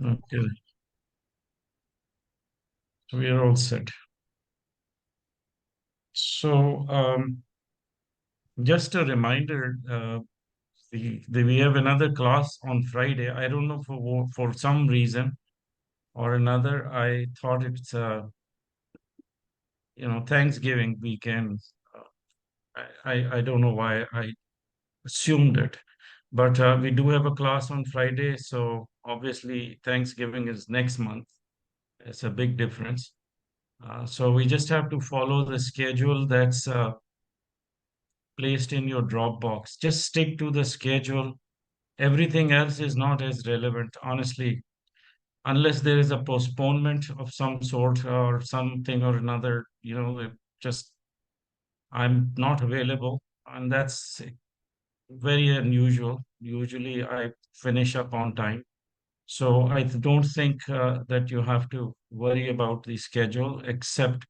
Okay, so we are all set. So, just a reminder, we have another class on Friday. I don't know for some reason or another. I thought it's Thanksgiving weekend. I don't know why I assumed it, but we do have a class on Friday. So obviously Thanksgiving is next month. It's a big difference. So we just have to follow the schedule that's placed in your Dropbox. Just stick to the schedule. Everything else is not as relevant, honestly, unless there is a postponement of some sort or something or another. Just I'm not available, and that's very unusual. Usually, I finish up on time. So I don't think that you have to worry about the schedule, except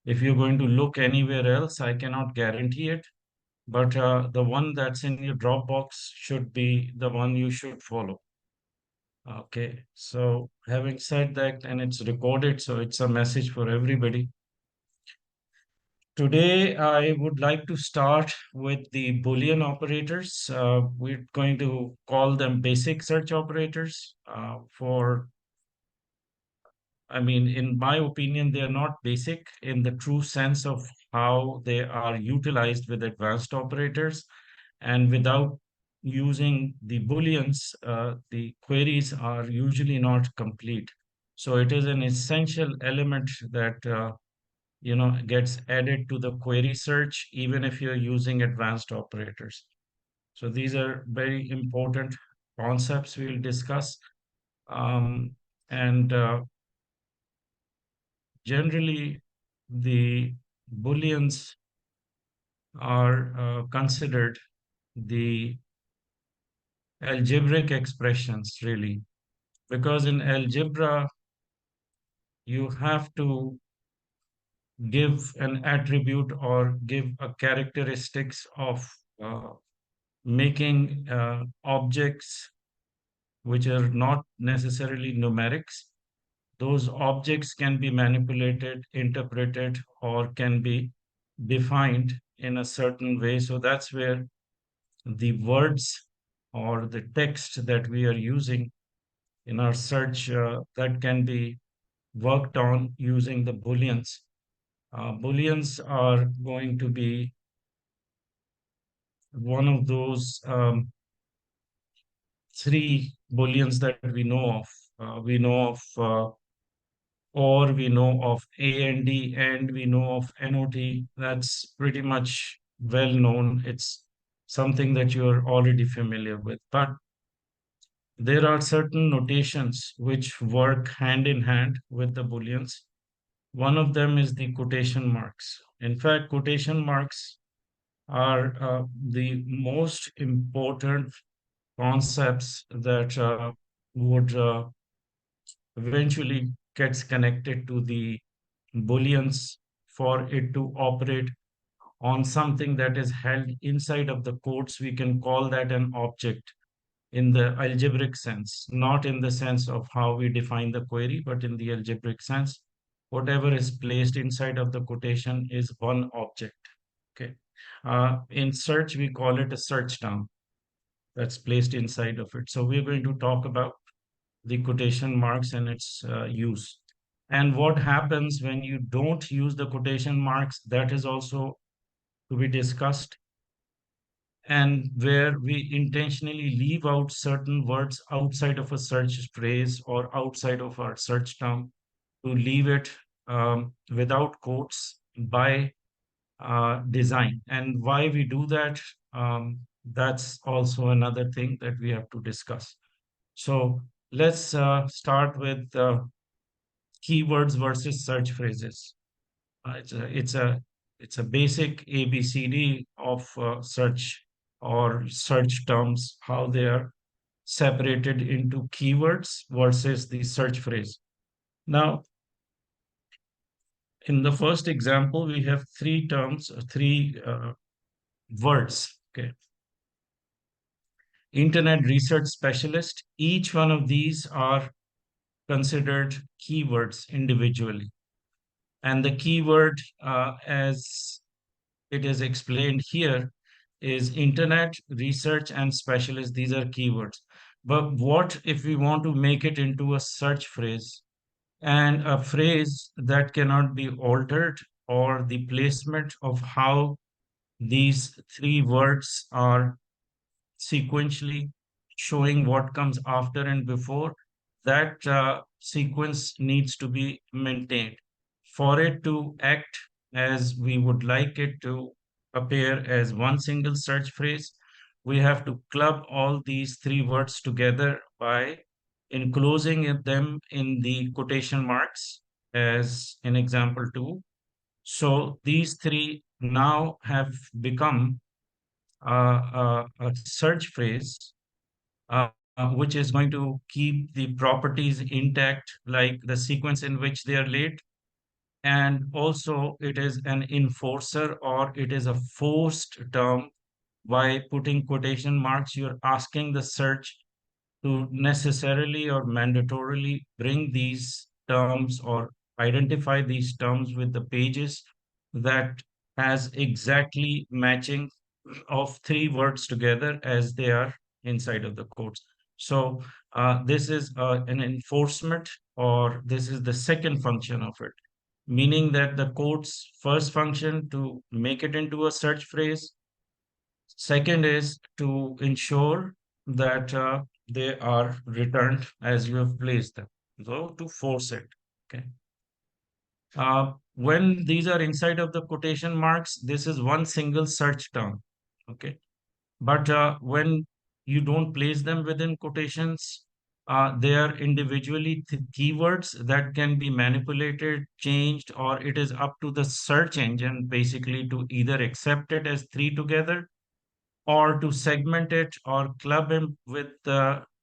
if you're going to look anywhere else, I cannot guarantee it. But the one that's in your Dropbox should be the one you should follow. Okay. So having said that, and it's recorded, so it's a message for everybody. Today, I would like to start with the Boolean operators. We're going to call them basic search operators. I mean, in my opinion, they are not basic in the true sense of how they are utilized with advanced operators. And without using the Booleans, the queries are usually not complete. So it is an essential element that gets added to the query search, even if you're using advanced operators. So these are very important concepts we'll discuss. Um, and Generally, the Booleans are considered the algebraic expressions, really, because in algebra, you have to give an attribute or give a characteristics of uh, making objects which are not necessarily numerics. Those objects can be manipulated, interpreted, or can be defined in a certain way. So that's where the words or the text that we are using in our search that can be worked on using the booleans. Booleans are going to be one of those three booleans that we know of. We know of or, we know of AND, and we know of NOT. That's pretty much well known. It's something that you're already familiar with. But there are certain notations which work hand in hand with the booleans. One of them is the quotation marks. In fact, quotation marks are the most important concepts that would eventually gets connected to the booleans for it to operate on something that is held inside of the quotes. We can call that an object in the algebraic sense, not in the sense of how we define the query, but in the algebraic sense. Whatever is placed inside of the quotation is one object. Okay. In search, we call it a search term that's placed inside of it. So we're going to talk about the quotation marks and its use. And what happens when you don't use the quotation marks, that is also to be discussed. And where we intentionally leave out certain words outside of a search phrase or outside of our search term to leave it without quotes by design. And why we do that, that's also another thing that we have to discuss. So let's start with keywords versus search phrases. It's a basic ABCD of search or search terms, how they are separated into keywords versus the search phrase. Now, in the first example, we have three terms, three words. Okay, internet research specialist. Each one of these are considered keywords individually. And the keyword, as it is explained here, is internet, research, and specialist. These are keywords. But what if we want to make it into a search phrase and a phrase that cannot be altered, or the placement of how these three words are sequentially showing what comes after and before, that sequence needs to be maintained. For it to act as we would like it to appear as one single search phrase, we have to club all these three words together by enclosing them in the quotation marks, as in example 2. So these three now have become a search phrase, which is going to keep the properties intact, like the sequence in which they are laid. And also, it is an enforcer, or it is a forced term. By putting quotation marks, you're asking the search to necessarily or mandatorily bring these terms, or identify these terms with the pages that has exactly matching of three words together as they are inside of the quotes. So this is an enforcement, or this is the second function of it, meaning that the quotes first function to make it into a search phrase. Second is to ensure that they are returned as you have placed them. So to force it. Okay. When these are inside of the quotation marks, this is one single search term. Okay. But when you don't place them within quotations, they are individually keywords that can be manipulated, changed, or it is up to the search engine basically to either accept it as three together, or to segment it, or club them with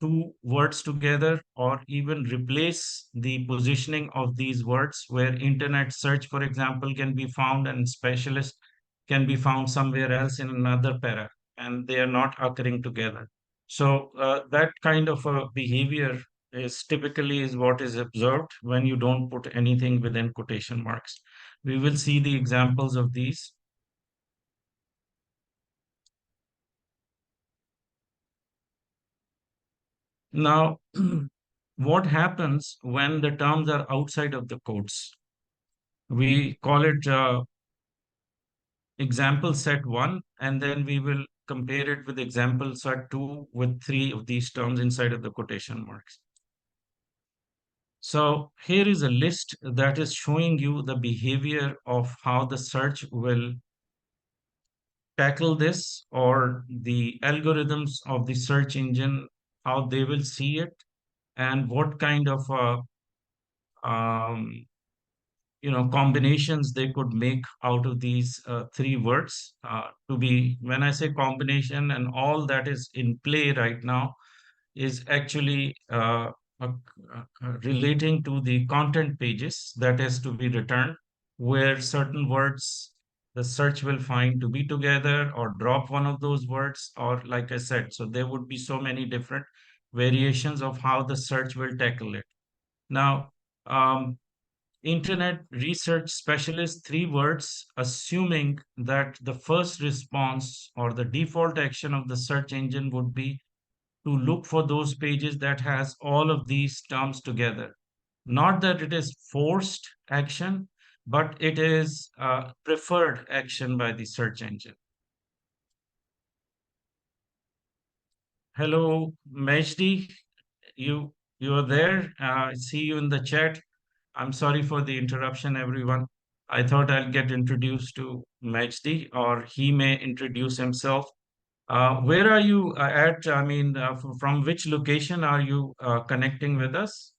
two words together, or even replace the positioning of these words, where internet search, for example, can be found and specialist can be found somewhere else in another para, and they are not occurring together. So that kind of a behavior is typically is what is observed when you don't put anything within quotation marks. We will see the examples of these. Now, what happens when the terms are outside of the quotes? We call it example set one, and then we will compare it with example set two with three of these terms inside of the quotation marks. So here is a list that is showing you the behavior of how the search will tackle this, or the algorithms of the search engine, how they will see it, and what kind of um, combinations they could make out of these three words. To be, when I say combination, and all that is in play right now is actually relating to the content pages that is to be returned, where certain words the search will find to be together, or drop one of those words, or like I said, so there would be so many different variations of how the search will tackle it. Now, internet research specialist, three words, assuming that the first response or the default action of the search engine would be to look for those pages that has all of these terms together. Not that it is forced action, but it is preferred action by the search engine. Hello, Majdi, you are there. I see you in the chat. I'm sorry for the interruption, everyone. I thought I'll get introduced to Majdi, or he may introduce himself. Where are you at? I mean, from which location are you connecting with us?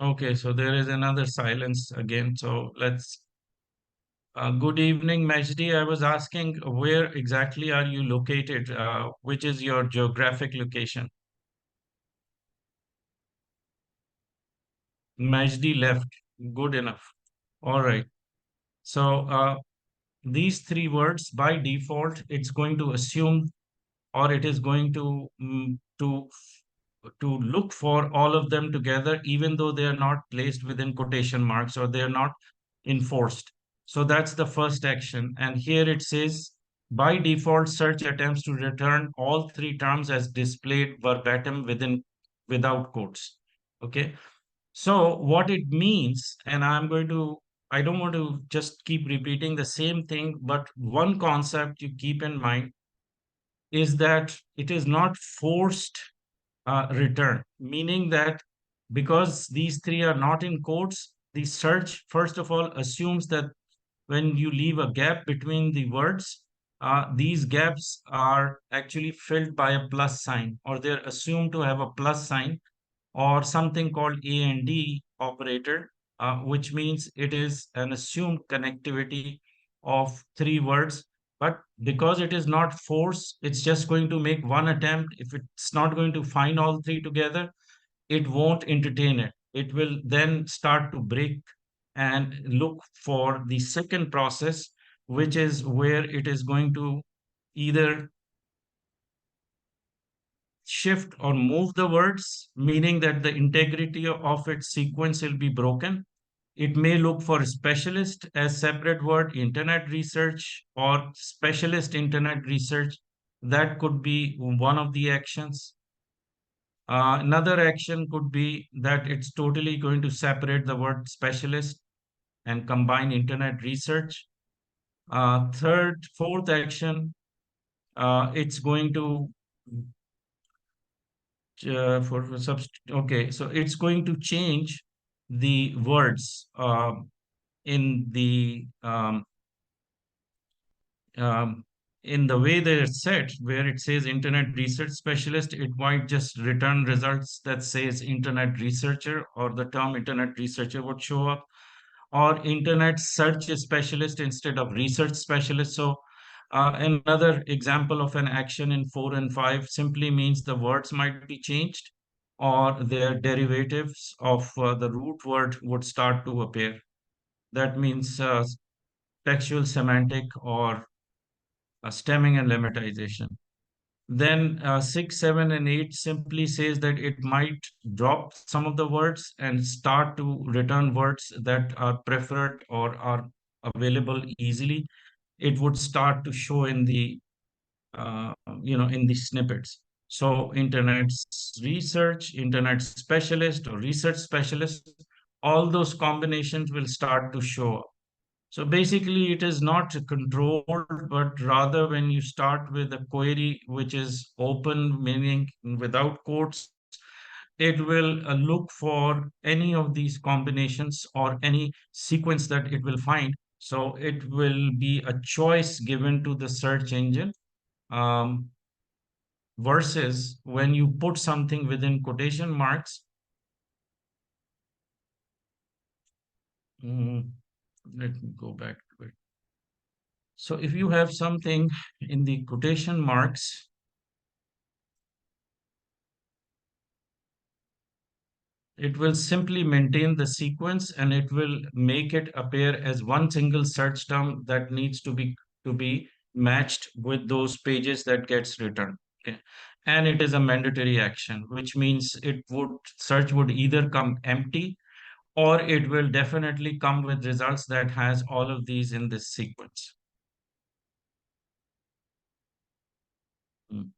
Okay, so there is another silence again. So let's. Good evening, Majdi. I was asking where exactly are you located? Which is your geographic location? Majdi left. Good enough. All right. So these three words by default, it's going to assume, or it is going to to look for all of them together, even though they are not placed within quotation marks or they are not enforced. So that's the first action. And here it says, by default, search attempts to return all three terms as displayed verbatim without quotes. Okay. So what it means, and I don't want to just keep repeating the same thing, but one concept you keep in mind is that it is not forced return, meaning that because these three are not in quotes, the search, first of all, assumes that when you leave a gap between the words, these gaps are actually filled by a plus sign, or they're assumed to have a plus sign, or something called A and D operator, which means it is an assumed connectivity of three words. But because it is not force, it's just going to make one attempt. If it's not going to find all three together, it won't entertain it. It will then start to break and look for the second process, which is where it is going to either shift or move the words, meaning that the integrity of its sequence will be broken. It may look for specialist as separate word, internet research, or specialist internet research. That could be one of the actions. Another action could be that it's totally going to separate the word specialist and combine internet research. Fourth action, it's going to okay, so it's going to change the words in the um, in the way they're set, where it says internet research specialist, it might just return results that says internet researcher, or the term internet researcher would show up, or internet search specialist instead of research specialist. So another example of an action in 4 and 5 simply means the words might be changed, or their derivatives of the root word would start to appear. That means textual semantic, or stemming and lemmatization. Then 6, 7, and 8 simply says that it might drop some of the words and start to return words that are preferred or are available easily. It would start to show in the uh, in the snippets. So internet research, internet specialist, or research specialist, all those combinations will start to show up. So basically, it is not controlled, but rather when you start with a query which is open, meaning without quotes, it will look for any of these combinations or any sequence that it will find. So it will be a choice given to the search engine, um, versus when you put something within quotation marks. Mm, Let me go back to it. So if you have something in the quotation marks, it will simply maintain the sequence, and it will make it appear as one single search term that needs to be matched with those pages that gets returned. Okay. And it is a mandatory action, which means search would either come empty, or it will definitely come with results that has all of these in this sequence. Mm.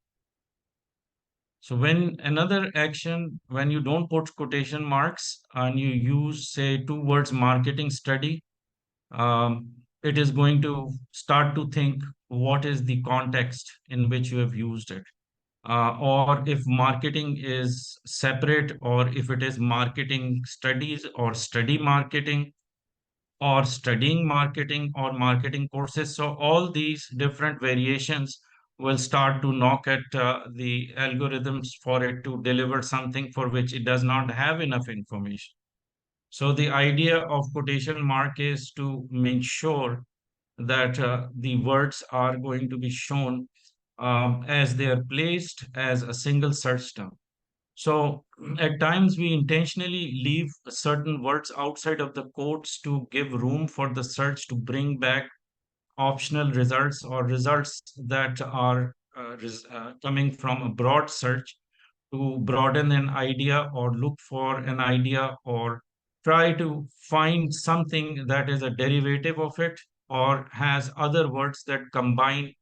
So when another action, when you don't put quotation marks and you use, say, two words, marketing study, um, it is going to start to think what is the context in which you have used it. Or if marketing is separate, or if it is marketing studies, or study marketing, or studying marketing, or marketing courses. So all these different variations will start to knock at the algorithms for it to deliver something for which it does not have enough information. So the idea of quotation mark is to make sure that the words are going to be shown as they are placed as a single search term. So at times we intentionally leave certain words outside of the quotes to give room for the search to bring back optional results or results that are coming from a broad search to broaden an idea or look for an idea or try to find something that is a derivative of it or has other words that combine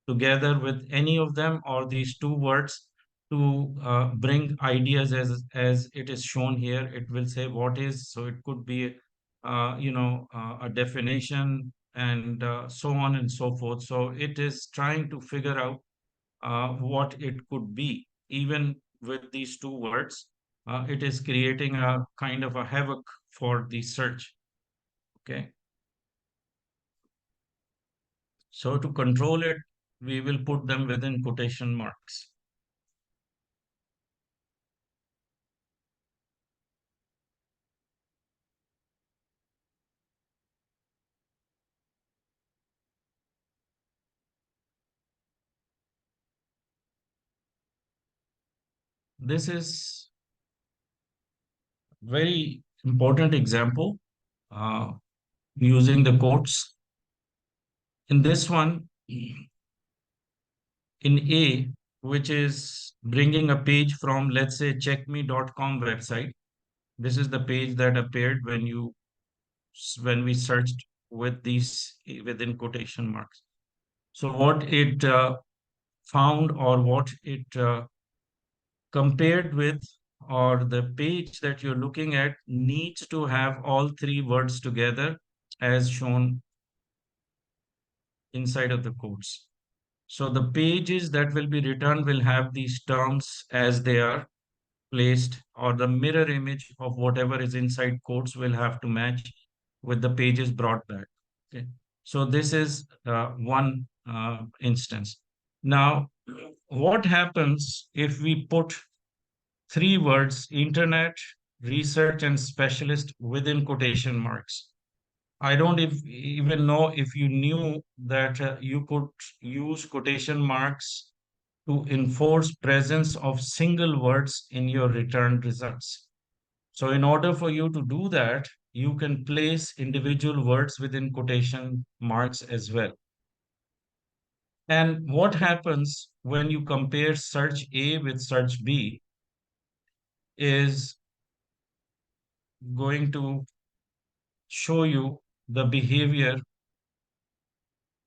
together with any of them or these two words to bring ideas as it is shown here. It will say what is, so it could be a definition and so on and so forth. So it is trying to figure out what it could be. Even with these two words, it is creating a kind of a havoc for the search. Okay. So to control it, we will put them within quotation marks. This is very important example uh, using the quotes. In this one, in A, which is bringing a page from, let's say, checkme.com website. This is the page that appeared when we searched with these within quotation marks. So what it found or what it compared with or the page that you're looking at needs to have all three words together as shown inside of the quotes. So the pages that will be returned will have these terms as they are placed, or the mirror image of whatever is inside quotes will have to match with the pages brought back. Okay. So this is one instance. Now, what happens if we put three words, internet, research, and specialist within quotation marks? I don't even know if you knew that you could use quotation marks to enforce presence of single words in your returned results. So in order for you to do that, you can place individual words within quotation marks as well. And what happens when you compare search A with search B is going to show you the behavior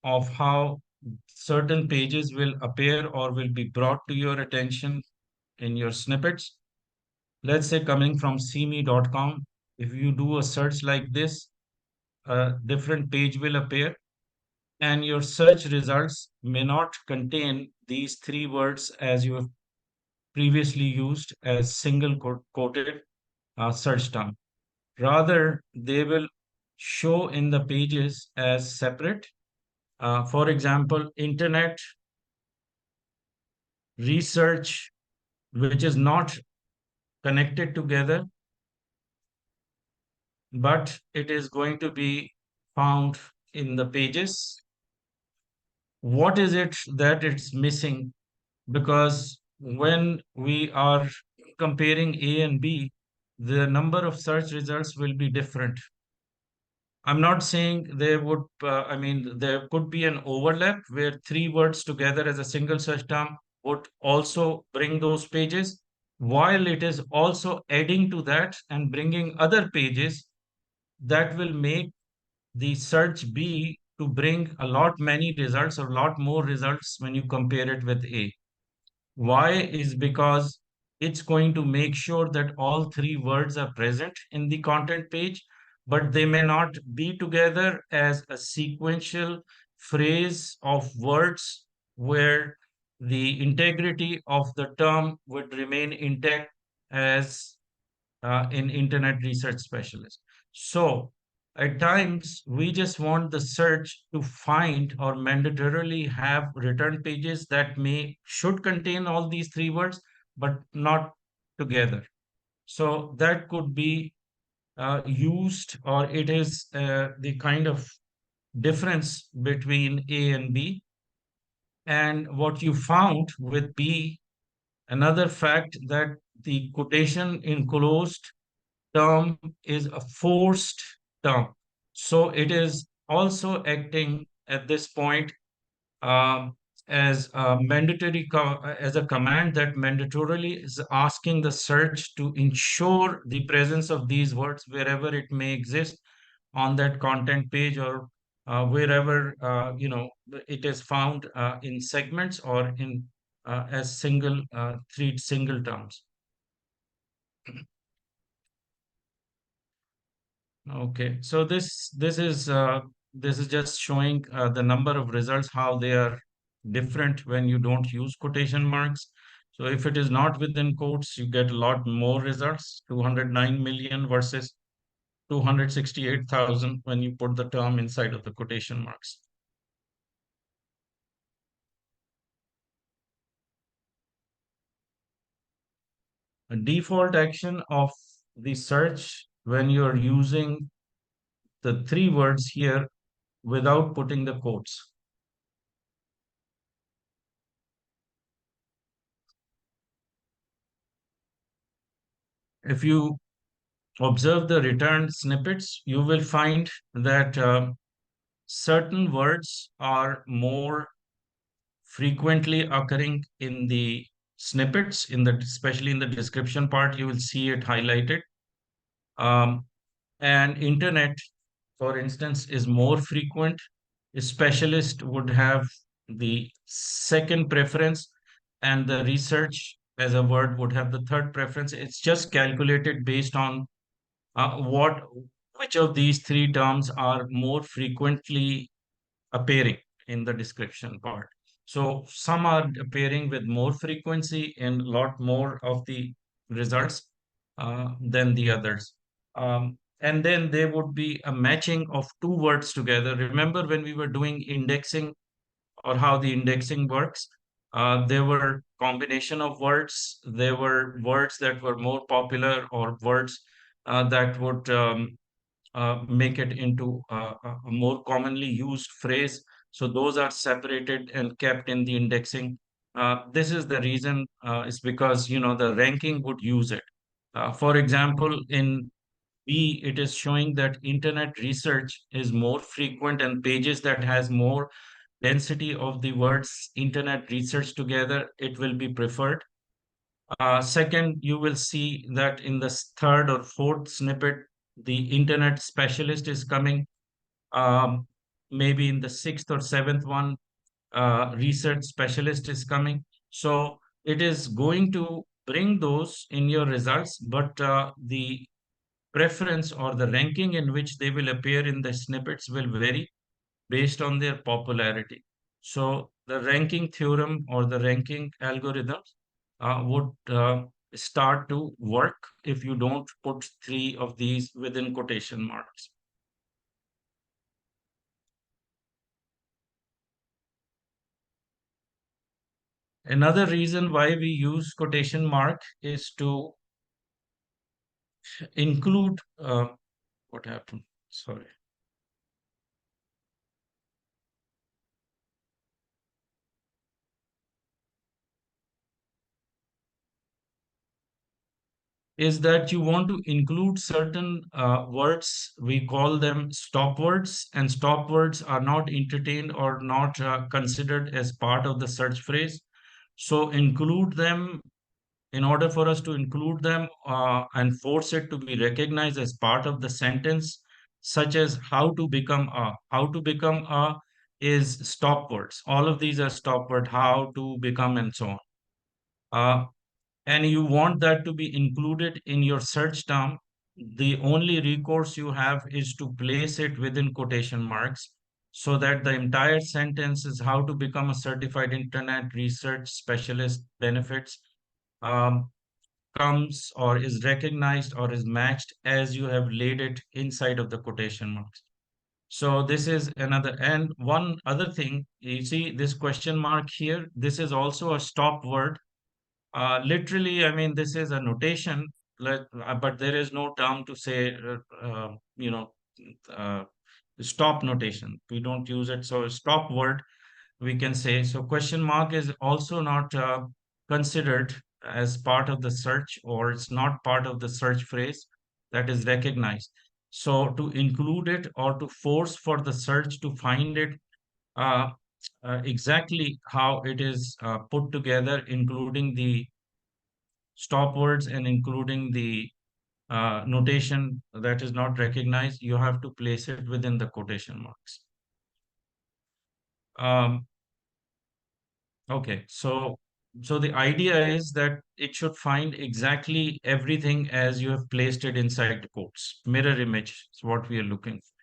of how certain pages will appear or will be brought to your attention in your snippets. Let's say coming from cme.com, if you do a search like this, a different page will appear and your search results may not contain these three words as you have previously used as single quoted search term. Rather, they will show in the pages as separate. For example, internet research, which is not connected together, but it is going to be found in the pages. What is it that it's missing? Because when we are comparing A and B, the number of search results will be different. I'm not saying there would, there could be an overlap where three words together as a single search term would also bring those pages, while it is also adding to that and bringing other pages that will make the search B to bring a lot many results, a lot more results when you compare it with A. Why is because it's going to make sure that all three words are present in the content page, but they may not be together as a sequential phrase of words where the integrity of the term would remain intact as in internet research specialist. So at times we just want the search to find or mandatorily have return pages that may should contain all these three words, but not together. So that could be used, or it is the kind of difference between A and B. And what you found with B, another fact that the quotation enclosed term is a forced term. So it is also acting at this point um, as a as a command that mandatorily is asking the search to ensure the presence of these words wherever it may exist on that content page, or wherever it is found in segments or in as single three single terms. Okay, so this is just showing the number of results, how they are different when you don't use quotation marks. So if it is not within quotes, you get a lot more results, 209 million versus 268,000 when you put the term inside of the quotation marks. A default action of the search when you're using the three words here without putting the quotes. If you observe the returned snippets, you will find that certain words are more frequently occurring in the snippets, especially in the description part, you will see it highlighted. And internet, for instance, is more frequent. A specialist would have the second preference, and the research as a word would have the third preference. It's just calculated based on what which of these three terms are more frequently appearing in the description part. So some are appearing with more frequency in a lot more of the results than the others. And then there would be a matching of two words together. Remember when we were doing indexing, or how the indexing works? There were combination of words. There were words that were more popular, or words that would make it into a more commonly used phrase. So those are separated and kept in the indexing. This is the reason, is because the ranking would use it. For example, in B, it is showing that internet research is more frequent, and pages that has more density of the words internet research together, it will be preferred. Second, you will see that in the third or fourth snippet, the internet specialist is coming. Um, Maybe in the sixth or seventh one, research specialist is coming. So it is going to bring those in your results, but the preference or the ranking in which they will appear in the snippets will vary based on their popularity. So the ranking theorem or the ranking algorithms would start to work if you don't put three of these within quotation marks. Another reason why we use quotation mark is to include what happened? Sorry. Is that you want to include certain words. We call them stop words, and stop words are not entertained or not considered as part of the search phrase. So include them. In order for us to include them and force it to be recognized as part of the sentence, such as how to become a. How to become a is stop words. All of these are stop word, how to become, and so on. Uh, and you want that to be included in your search term, the only recourse you have is to place it within quotation marks, so that the entire sentence is how to become a certified internet research specialist benefits um, comes or is recognized or is matched as you have laid it inside of the quotation marks. So this is another. And one other thing, you see this question mark here, this is also a stop word. Literally, I mean, this is a notation, but there is no term to say, uh, stop notation. We don't use it. So stop word, we can say. So question mark is also not considered as part of the search, or it's not part of the search phrase that is recognized. So to include it or to force for the search to find it uh, exactly how it is put together, including the stop words and including the notation that is not recognized, you have to place it within the quotation marks. Um, okay, so the idea is that it should find exactly everything as you have placed it inside the quotes. Mirror image is what we are looking for.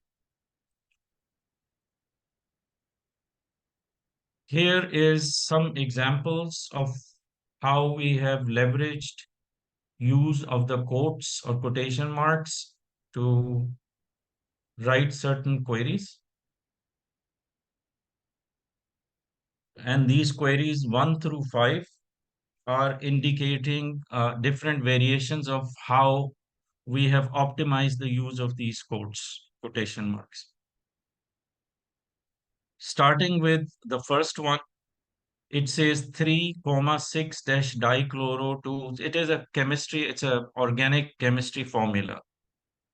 Here is some examples of how we have leveraged use of the quotes or quotation marks to write certain queries. And these queries 1 through 5 are indicating different variations of how we have optimized the use of these quotes, quotation marks. Starting with the first one, it says 3,6 dash dichloro 2. It is a chemistry, it's a organic chemistry formula.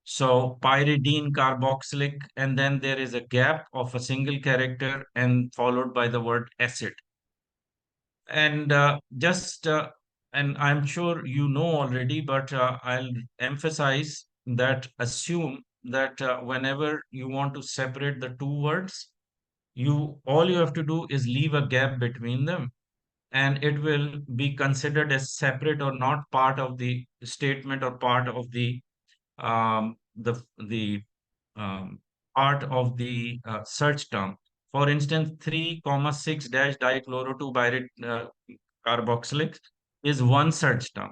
So pyridine carboxylic, and then there is a gap of a single character and followed by the word acid. And and I'm sure you know already, but I'll emphasize that assume that whenever you want to separate the two words, all you have to do is leave a gap between them, and it will be considered as separate or not part of the statement or part of the um, part of the search term. For instance, 3,6 dash dichloro 2 carboxylic is one search term,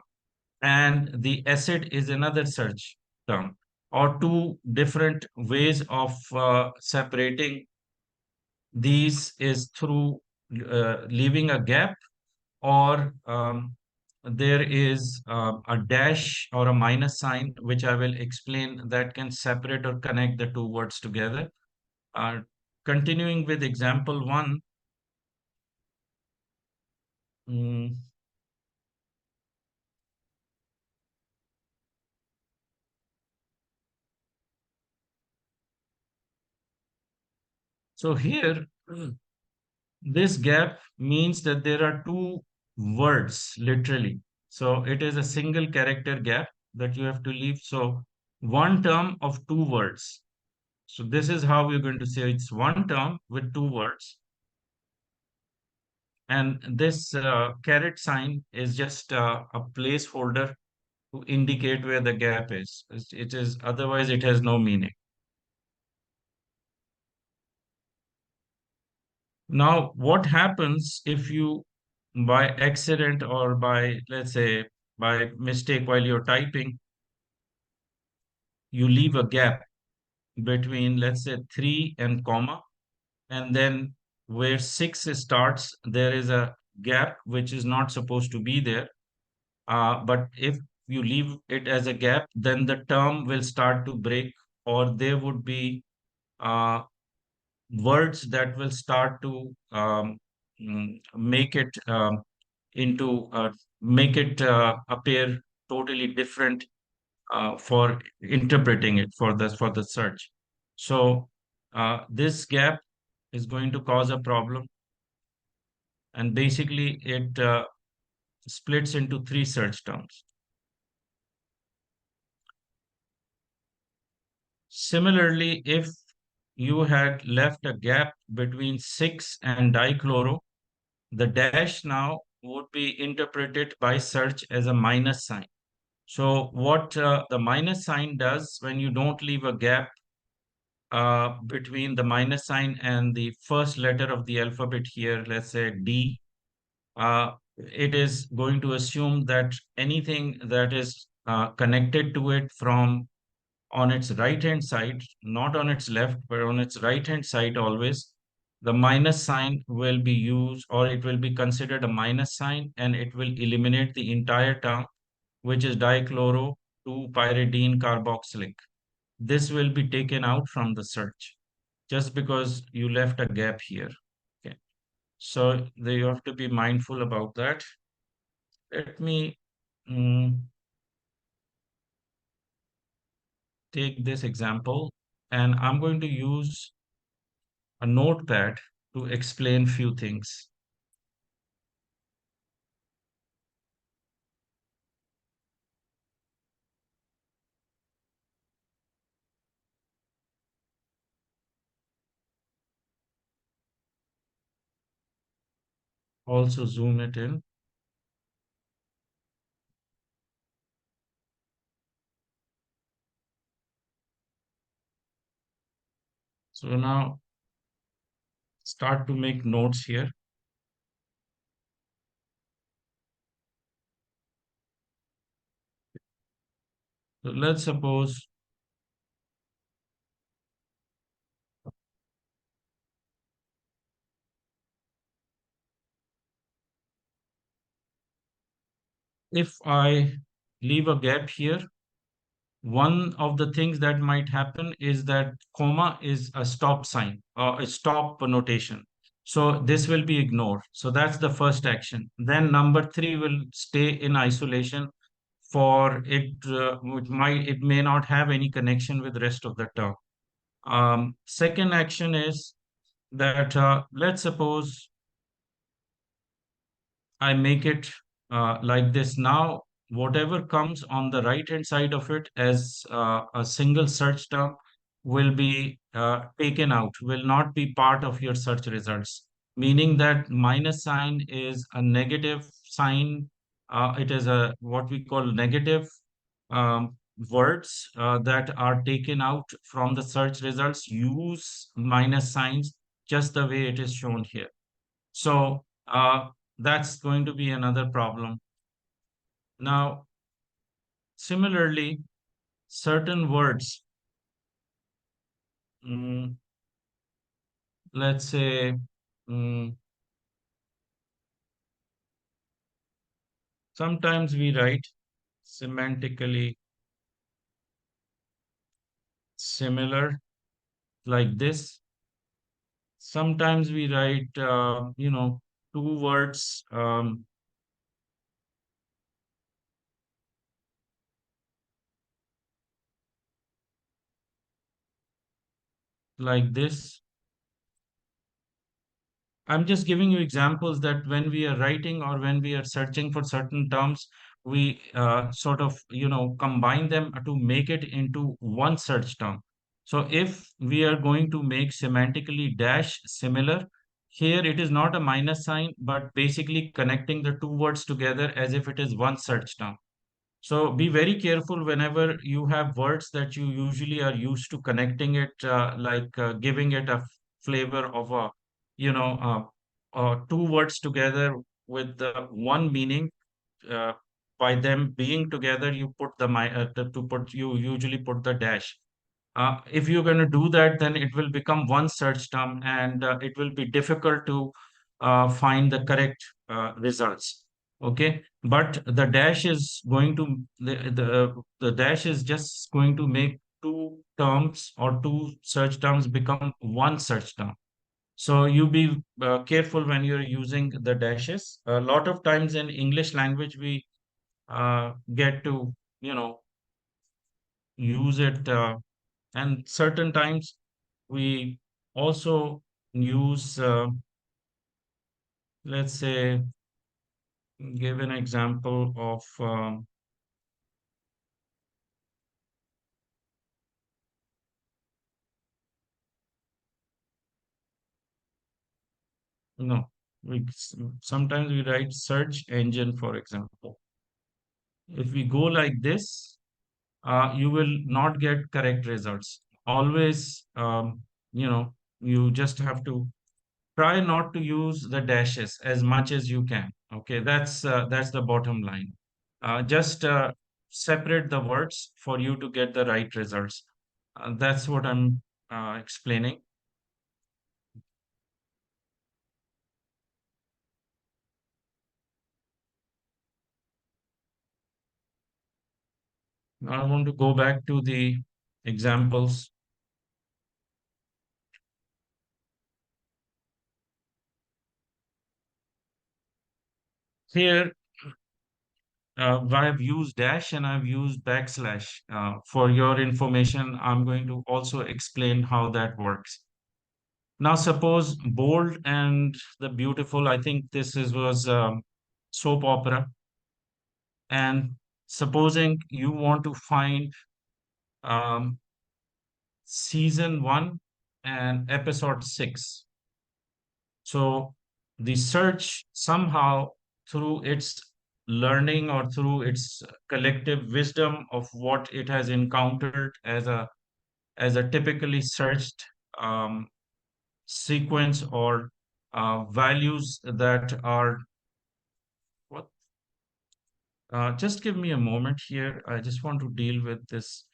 and the acid is another search term, or two different ways of separating these is through leaving a gap, or there is a dash or a minus sign, which I will explain, that can separate or connect the two words together. Uh, Continuing with example one, mm, so here, this gap means that there are two words literally. So it is a single character gap that you have to leave. So one term of two words. So this is how we're going to say it's one term with two words. And this caret sign is just a placeholder to indicate where the gap is. It is otherwise it has no meaning. Now, what happens if you, by accident or by, let's say, by mistake while you're typing, you leave a gap between, let's say, 3 and comma, and then where 6 starts, there is a gap which is not supposed to be there. But if you leave it as a gap, then the term will start to break, or there would be uh, words that will start to make it into make it appear totally different for interpreting it for the search. So this gap is going to cause a problem, and basically it splits into three search terms. Similarly, if you had left a gap between 6 and dichloro, the dash now would be interpreted by search as a minus sign. So what the minus sign does when you don't leave a gap between the minus sign and the first letter of the alphabet here, let's say D, it is going to assume that anything that is connected to it from on its right hand side, not on its left, but on its right hand side always, the minus sign will be used, or it will be considered a minus sign, and it will eliminate the entire term, which is dichloro 2 pyridine carboxylic. This will be taken out from the search just because you left a gap here. Okay. So you have to be mindful about that. Let me mm, take this example, and I'm going to use a notepad to explain few things. Also zoom it in. So now start to make notes here. So let's suppose if I leave a gap here, one of the things that might happen is that comma is a stop sign or a stop notation. So this will be ignored. So that's the first action. Then number three will stay in isolation for it, it may not have any connection with the rest of the term. Second action is that let's suppose I make it like this. Now, whatever comes on the right hand side of it as a single search term will be taken out, will not be part of your search results, meaning that minus sign is a negative sign. It is a what we call negative words that are taken out from the search results. Use minus signs just the way it is shown here. So that's going to be another problem. Now, similarly, certain words, mm, let's say, mm, sometimes we write semantically similar like this. Sometimes we write, two words like this. I'm just giving you examples that when we are writing or when we are searching for certain terms, we sort of, combine them to make it into one search term. So if we are going to make semantically dash similar, here it is not a minus sign, but basically connecting the two words together as if it is one search term. So be very careful whenever you have words that you usually are used to connecting it, giving it a flavor of a, two words together with one meaning. Uh, by them being together, you put you usually put the dash. If you're going to do that, then it will become one search term and it will be difficult to find the correct results. Okay, but the dash is going to the dash is just going to make two terms or two search terms become one search term. So you be careful when you're using the dashes. A lot of times in English language, we get to, you know, use it. And certain times we also use, let's say, give an example of, you know, sometimes we write search engine, for example. If we go like this, you will not get correct results. Always, you just have to try not to use the dashes as much as you can. Okay, that's the bottom line. Just separate the words for you to get the right results. That's what I'm explaining. Now I want to go back to the examples. Here I've used dash and I've used backslash. For your information, I'm going to also explain how that works. Now, suppose bold and the beautiful, I think was soap opera. And supposing you want to find um, season one and episode six. So the search somehow through its learning or through its collective wisdom of what it has encountered as a typically searched um, sequence or values that are what just give me a moment here. I just want to deal with this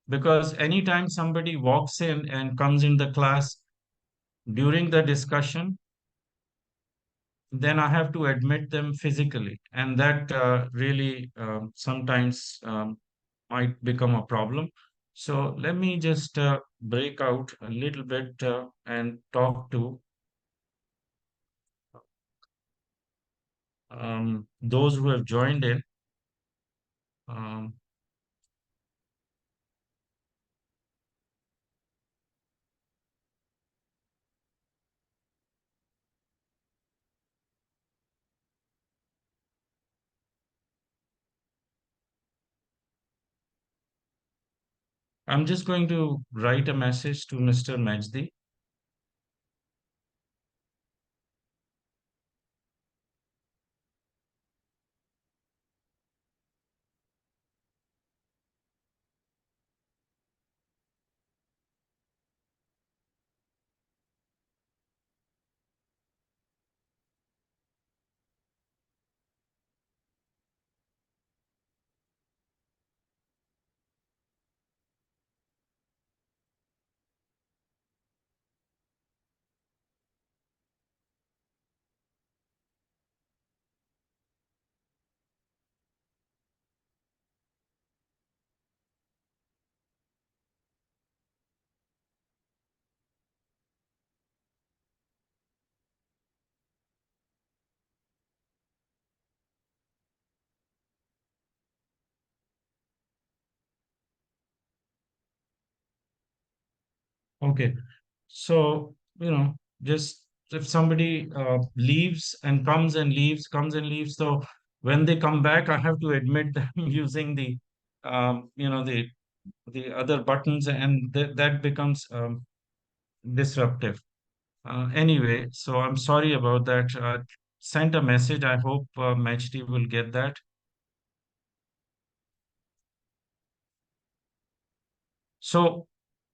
because anytime somebody walks in and comes in the class during the discussion, then I have to admit them physically, and that really sometimes might become a problem. So let me just break out a little bit and talk to those who have joined in. Um, I'm just going to write a message to Mr. Majdi. Okay. So, just if somebody leaves and comes and leaves, comes and leaves. So when they come back, I have to admit them using um, you know, the, the other buttons, and that becomes disruptive. Anyway, so I'm sorry about that. Sent a message. I hope Matchd will get that. So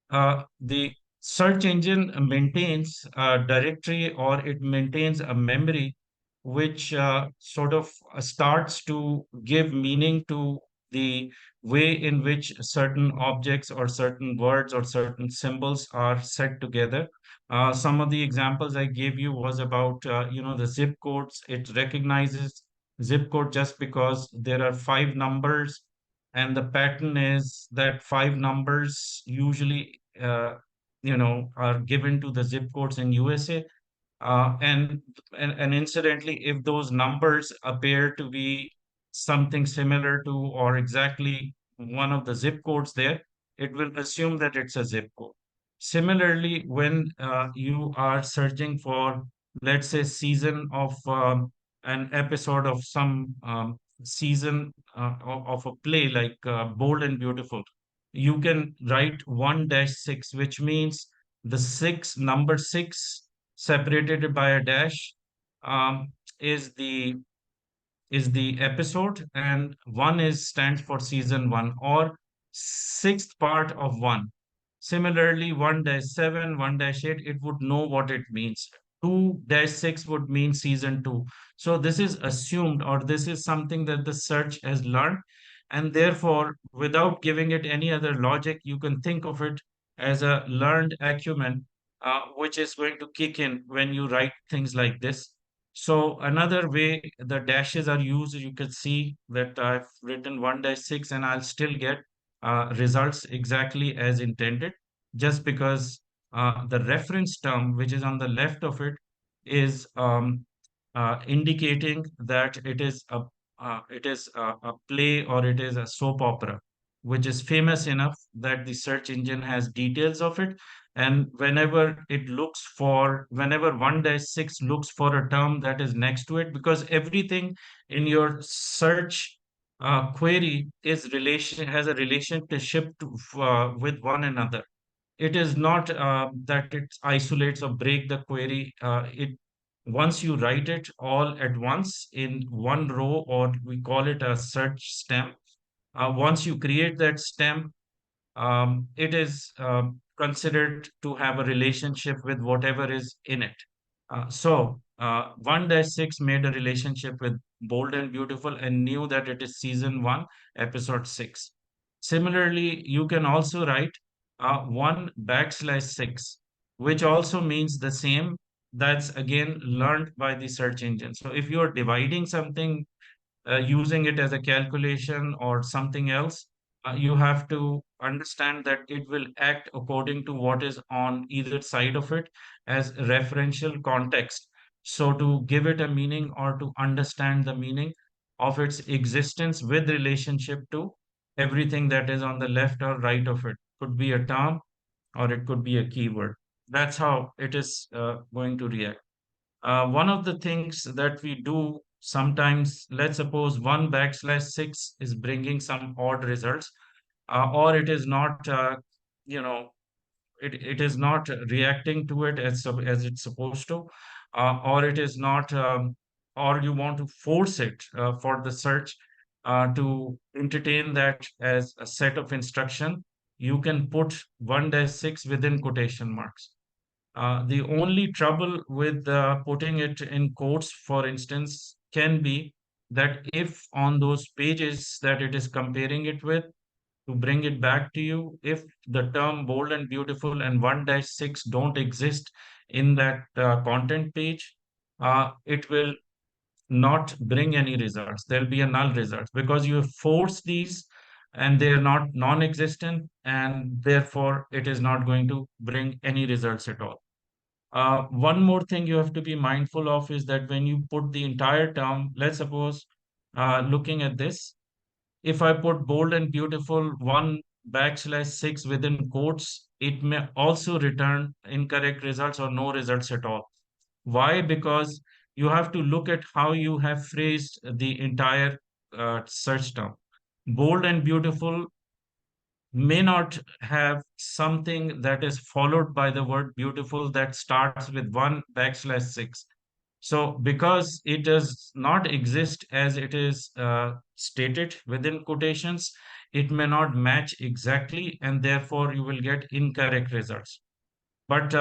the search engine maintains a directory or it maintains a memory which sort of starts to give meaning to the way in which certain objects or certain words or certain symbols are set together. Some of the examples I gave you was about the zip codes. It recognizes zip code just because there are five numbers, and the pattern is that five numbers usually are given to the zip codes in USA. And incidentally, if those numbers appear to be something similar to or exactly one of the zip codes there, it will assume that it's a zip code. Similarly, when you are searching for, let's say, season of an episode of some season of a play like Bold and Beautiful, you can write 1-6, which means the number six separated by a dash um, is the episode, and one is stands for season one or sixth part of one. Similarly, 1-7, 1-8, it would know what it means. 2-6 would mean season two. So this is assumed, or this is something that the search has learned, and therefore, without giving it any other logic, you can think of it as a learned acumen, which is going to kick in when you write things like this. So another way the dashes are used, you can see that I've written 1-6 and I'll still get results exactly as intended, just because the reference term, which is on the left of it, is indicating that it is it is a play or it is a soap opera, which is famous enough that the search engine has details of it. And whenever 1-6 looks for a term that is next to it, because everything in your search query has a relationship with one another. It is not that it isolates or break the query. It Once you write it all at once in one row, or we call it a search stem. Once you create that stem, it is considered to have a relationship with whatever is in it. 1-6 made a relationship with Bold and Beautiful and knew that it is season 1, episode 6. Similarly, you can also write 1/6, which also means the same. That's again learned by the search engine. So if you're dividing something using it as a calculation or something else, you have to understand that it will act according to what is on either side of it as referential context. So, to give it a meaning or to understand the meaning of its existence with relationship to everything that is on the left or right of it, could be a term or it could be a keyword. That's how it is going to react. One of the things that we do sometimes, let's suppose 1/6 is bringing some odd results, or it is not, you know, it is not reacting to it as it's supposed to, or it is not, or you want to force it for the search to entertain that as a set of instruction. You can put 1-6 within quotation marks. The only trouble with putting it in quotes, for instance, can be that if on those pages that it is comparing it with, to bring it back to you, if the term Bold and Beautiful and 1-6 don't exist in that content page, it will not bring any results. There'll be a null result because you have forced these and they are not non-existent, and therefore it is not going to bring any results at all. One more thing you have to be mindful of is that when you put the entire term, let's suppose, looking at this, if I put Bold and Beautiful 1/6 within quotes, it may also return incorrect results or no results at all. Why? Because you have to look at how you have phrased the entire search term. Bold and Beautiful may not have something that is followed by the word beautiful that starts with 1/6. So, because it does not exist as it is stated within quotations, it may not match exactly, and therefore you will get incorrect results. But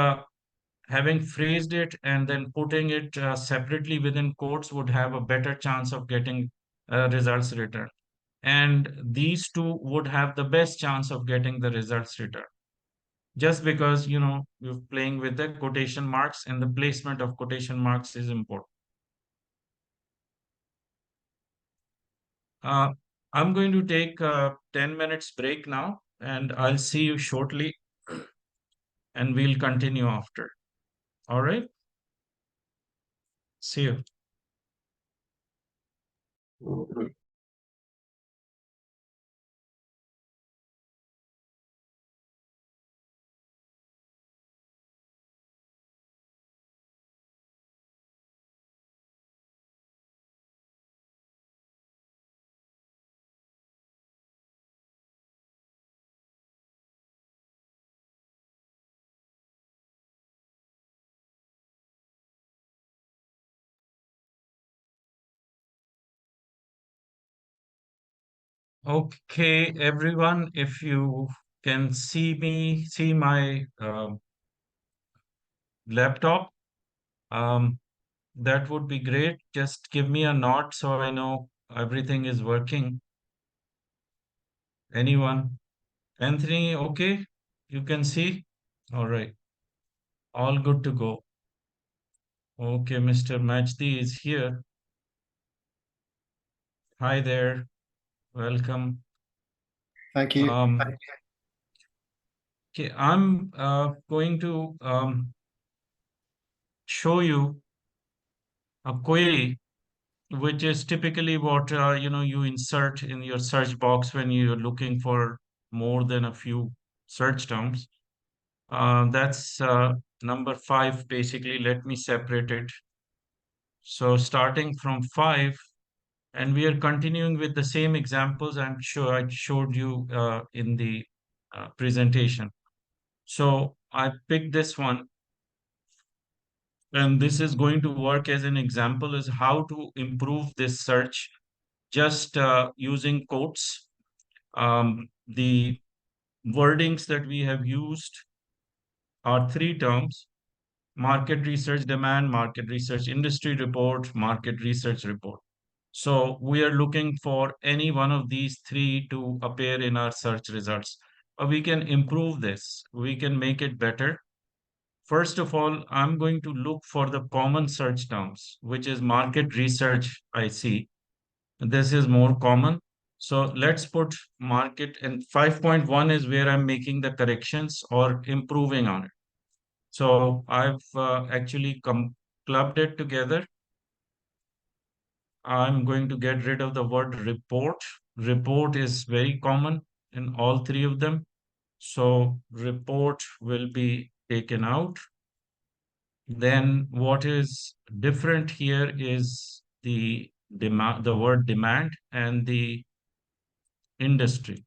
having phrased it and then putting it separately within quotes would have a better chance of getting results returned. And these two would have the best chance of getting the results returned. Just because, you're playing with the quotation marks and the placement of quotation marks is important. Uh, I'm going to take a 10 minutes break now, and I'll see you shortly, and we'll continue after. All right? See you. Okay, everyone, if you can see my laptop, um, that would be great. Just give me a nod so I know everything is working. Anyone? Anthony, okay? You can see? All right. All good to go. Okay, Mr. Majdi is here. Hi there. Welcome. Thank you. Okay, I'm going to show you a query which is typically what you insert in your search box when you're looking for more than a few search terms. That's number 5, basically. Let me separate it. So starting from 5, and we are continuing with the same examples I'm sure I showed you in the presentation. So I picked this one, and this is going to work as an example is how to improve this search just using quotes. The wordings that we have used are 3 terms: market research demand, market research industry report, market research report. So we are looking for any one of these 3 to appear in our search results. We can improve this, we can make it better. First of all, I'm going to look for the common search terms, which is market research. I see this is more common. So let's put market, and 5.1 is where I'm making the corrections or improving on it. So I've actually clubbed it together. I'm going to get rid of the word report. Report is very common in all 3 of them. So report will be taken out. Then what is different here is the demand, the word demand, and the industry.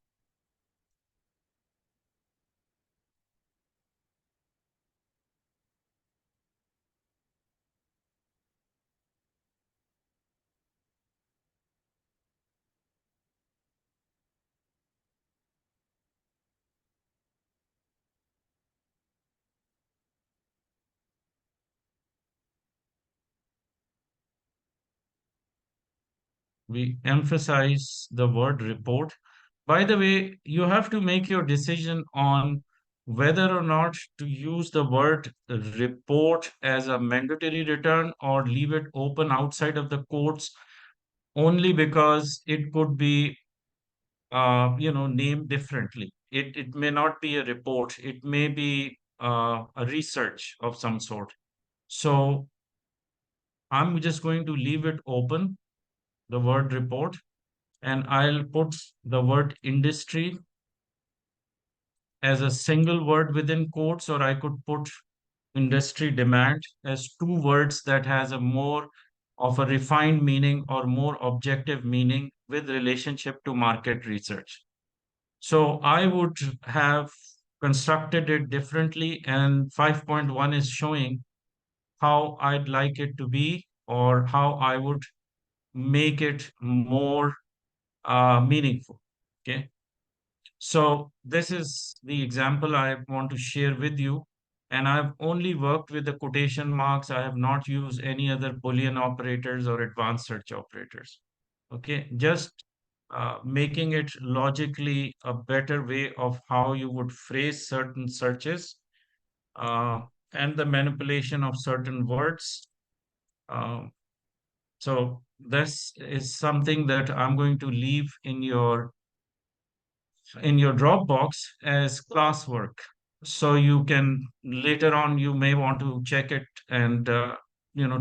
We emphasize the word report. By the way, you have to make your decision on whether or not to use the word report as a mandatory return or leave it open outside of the quotes, only because it could be named differently. It may not be a report, it may be a research of some sort. So I'm just going to leave it open, the word report, and I'll put the word industry as a single word within quotes, or I could put industry demand as 2 words that has a more of a refined meaning or more objective meaning with relationship to market research. So I would have constructed it differently, and 5.1 is showing how I'd like it to be or how I would make it more meaningful. Okay. So this is the example I want to share with you. And I've only worked with the quotation marks. I have not used any other Boolean operators or advanced search operators. Okay, just making it logically a better way of how you would phrase certain searches uh, and the manipulation of certain words. Um, so this is something that I'm going to leave in your Dropbox as classwork. So you can later on, you may want to check it and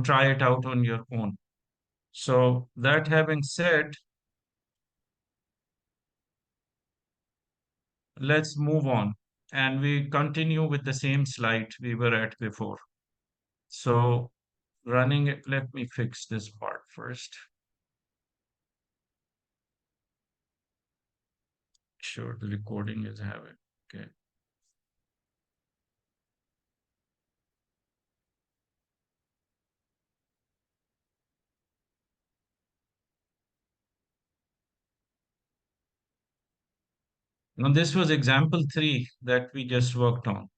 try it out on your own. So that having said, let's move on and we continue with the same slide we were at before. So running it, let me fix this part first. Sure, the recording is having. Okay. Now this was example 3 that we just worked on.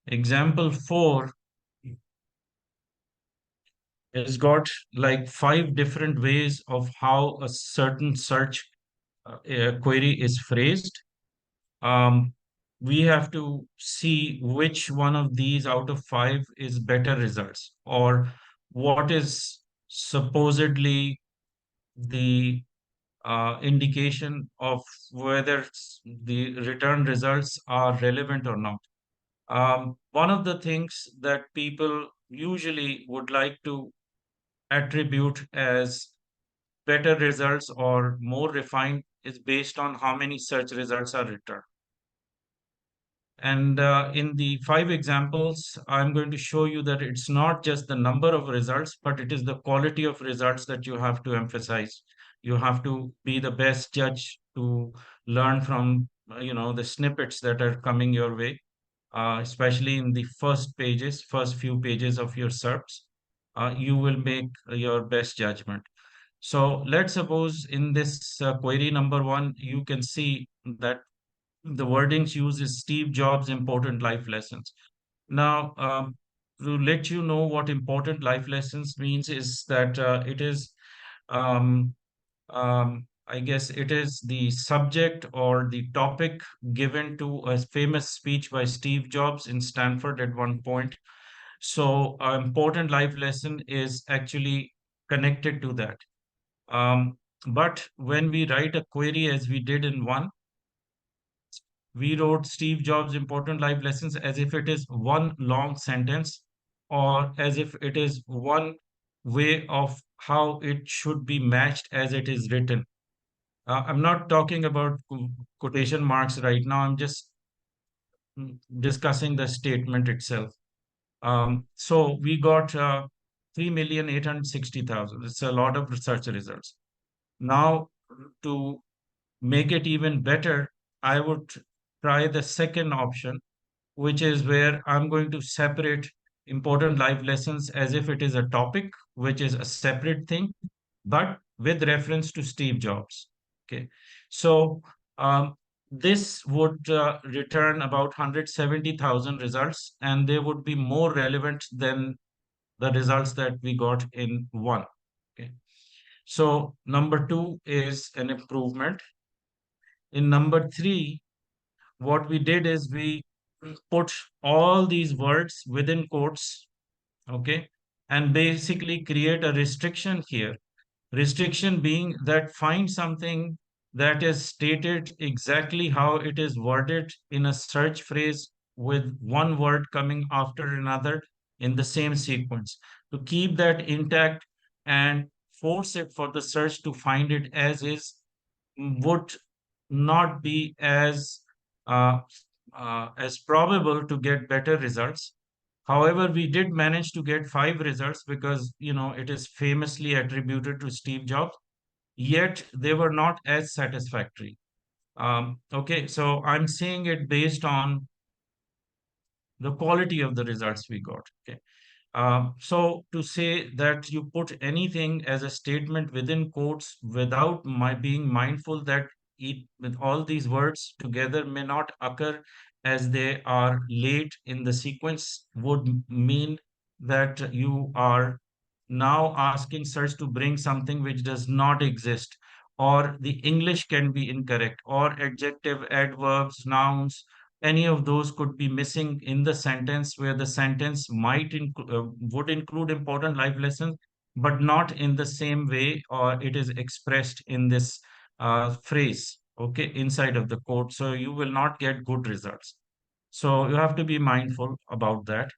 Example 4 has got like 5 different ways of how a certain search query is phrased. Um, we have to see which one of these out of 5 is better results, or what is supposedly the indication of whether the return results are relevant or not. One of the things that people usually would like to attribute as better results or more refined is based on how many search results are returned. And in the 5 examples, I'm going to show you that it's not just the number of results, but it is the quality of results that you have to emphasize. You have to be the best judge to learn from, the snippets that are coming your way, especially in the first few pages of your SERPs. You will make your best judgment. So let's suppose in this query number 1, you can see that the wordings used is Steve Jobs' important life lessons. Now, to let you know what important life lessons means is that it is, um, I guess, it is the subject or the topic given to a famous speech by Steve Jobs in Stanford at one point. So, important life lesson is actually connected to that. But when we write a query as we did in one, we wrote Steve Jobs' important life lessons as if it is one long sentence or as if it is one way of how it should be matched as it is written. I'm not talking about quotation marks right now. I'm just discussing the statement itself. So we got 3,860,000. It's a lot of research results. Now, to make it even better, I would try the second option, which is where I'm going to separate important life lessons as if it is a topic, which is a separate thing, but with reference to Steve Jobs. Okay. So um, this would return about 170,000 results, and they would be more relevant than the results that we got in one. Okay. So number 2 is an improvement. In number 3, what we did is we put all these words within quotes, okay, and basically create a restriction here. Restriction being that find something that is stated exactly how it is worded in a search phrase with one word coming after another in the same sequence. To keep that intact and force it for the search to find it as is would not be uh, as probable to get better results. However, we did manage to get 5 results because it is famously attributed to Steve Jobs. Yet they were not as satisfactory. Okay, so I'm saying it based on the quality of the results we got. Okay. So to say that you put anything as a statement within quotes without my being mindful that with all these words together may not occur as they are late in the sequence would mean that you are now asking search to bring something which does not exist, or the English can be incorrect, or adjective, adverbs, nouns, any of those could be missing in the sentence where the sentence would include important life lessons, but not in the same way or it is expressed in this phrase, okay, inside of the code. So you will not get good results. So you have to be mindful about that.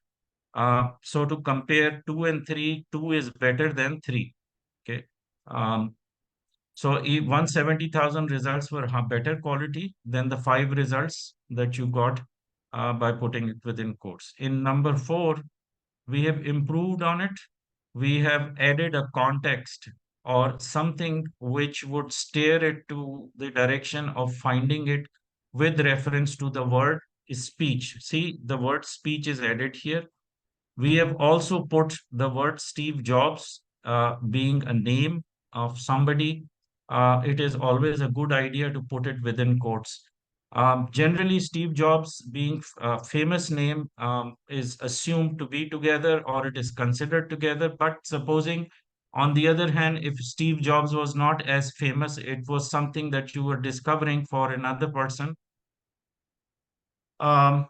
So to compare 2 and 3, 2 is better than 3. Okay. Um, so 170,000 results were better quality than the 5 results that you got by putting it within quotes. In number 4, we have improved on it. We have added a context or something which would steer it to the direction of finding it with reference to the word speech. See, the word speech is added here. We have also put the word Steve Jobs being a name of somebody. It is always a good idea to put it within quotes. Generally, Steve Jobs being a famous name is assumed to be together or it is considered together. But supposing, on the other hand, if Steve Jobs was not as famous, it was something that you were discovering for another person, um,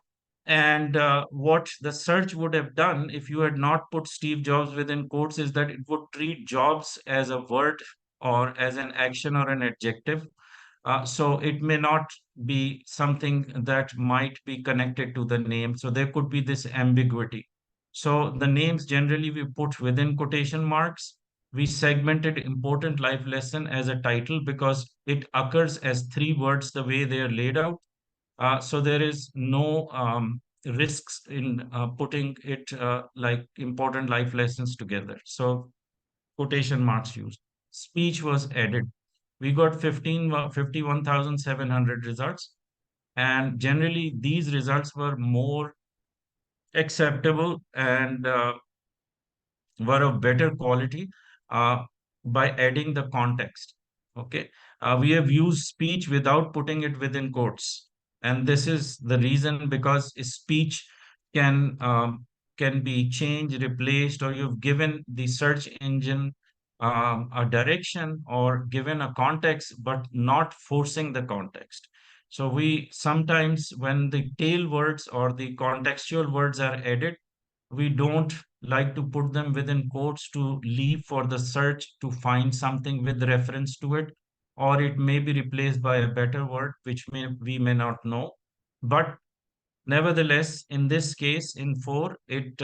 and what the search would have done if you had not put Steve Jobs within quotes is that it would treat Jobs as a word or as an action or an adjective. So it may not be something that might be connected to the name. So there could be this ambiguity. So the names generally we put within quotation marks. We segmented important life lesson as a title because it occurs as three words the way they are laid out. So there is no risks in putting it like important life lessons together. So quotation marks used. Speech was added. We got 51,700 results. And generally, these results were more acceptable and were of better quality uh, by adding the context. Okay. We have used speech without putting it within quotes. And this is the reason because speech can can be changed, replaced, or you've given the search engine a direction or given a context, but not forcing the context. So we sometimes, when the tail words or the contextual words are added, we don't like to put them within quotes to leave for the search to find something with reference to it, or it may be replaced by a better word which we may not know. But nevertheless, in this case, in 4, it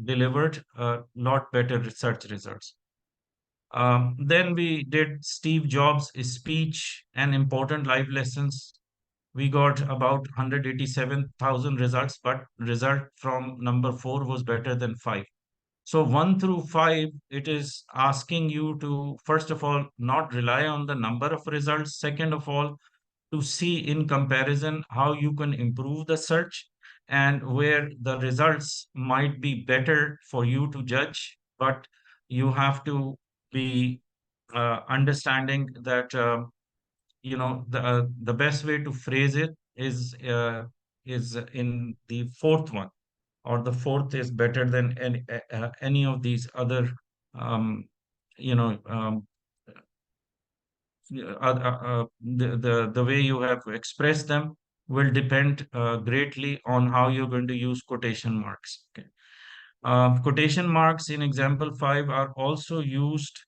delivered a lot better research results. Then we did Steve Jobs' speech and important life lessons. We got about 187,000 results, but result from number 4 was better than 5. So 1 through 5, it is asking you to, first of all, not rely on the number of results. Second of all, to see in comparison how you can improve the search and where the results might be better for you to judge. But you have to be understanding that the best way to phrase it is in the fourth one, or the fourth is better than any of these other um, you know the way you have expressed them will depend greatly on how you're going to use quotation marks. Okay. Quotation marks in example 5 are also used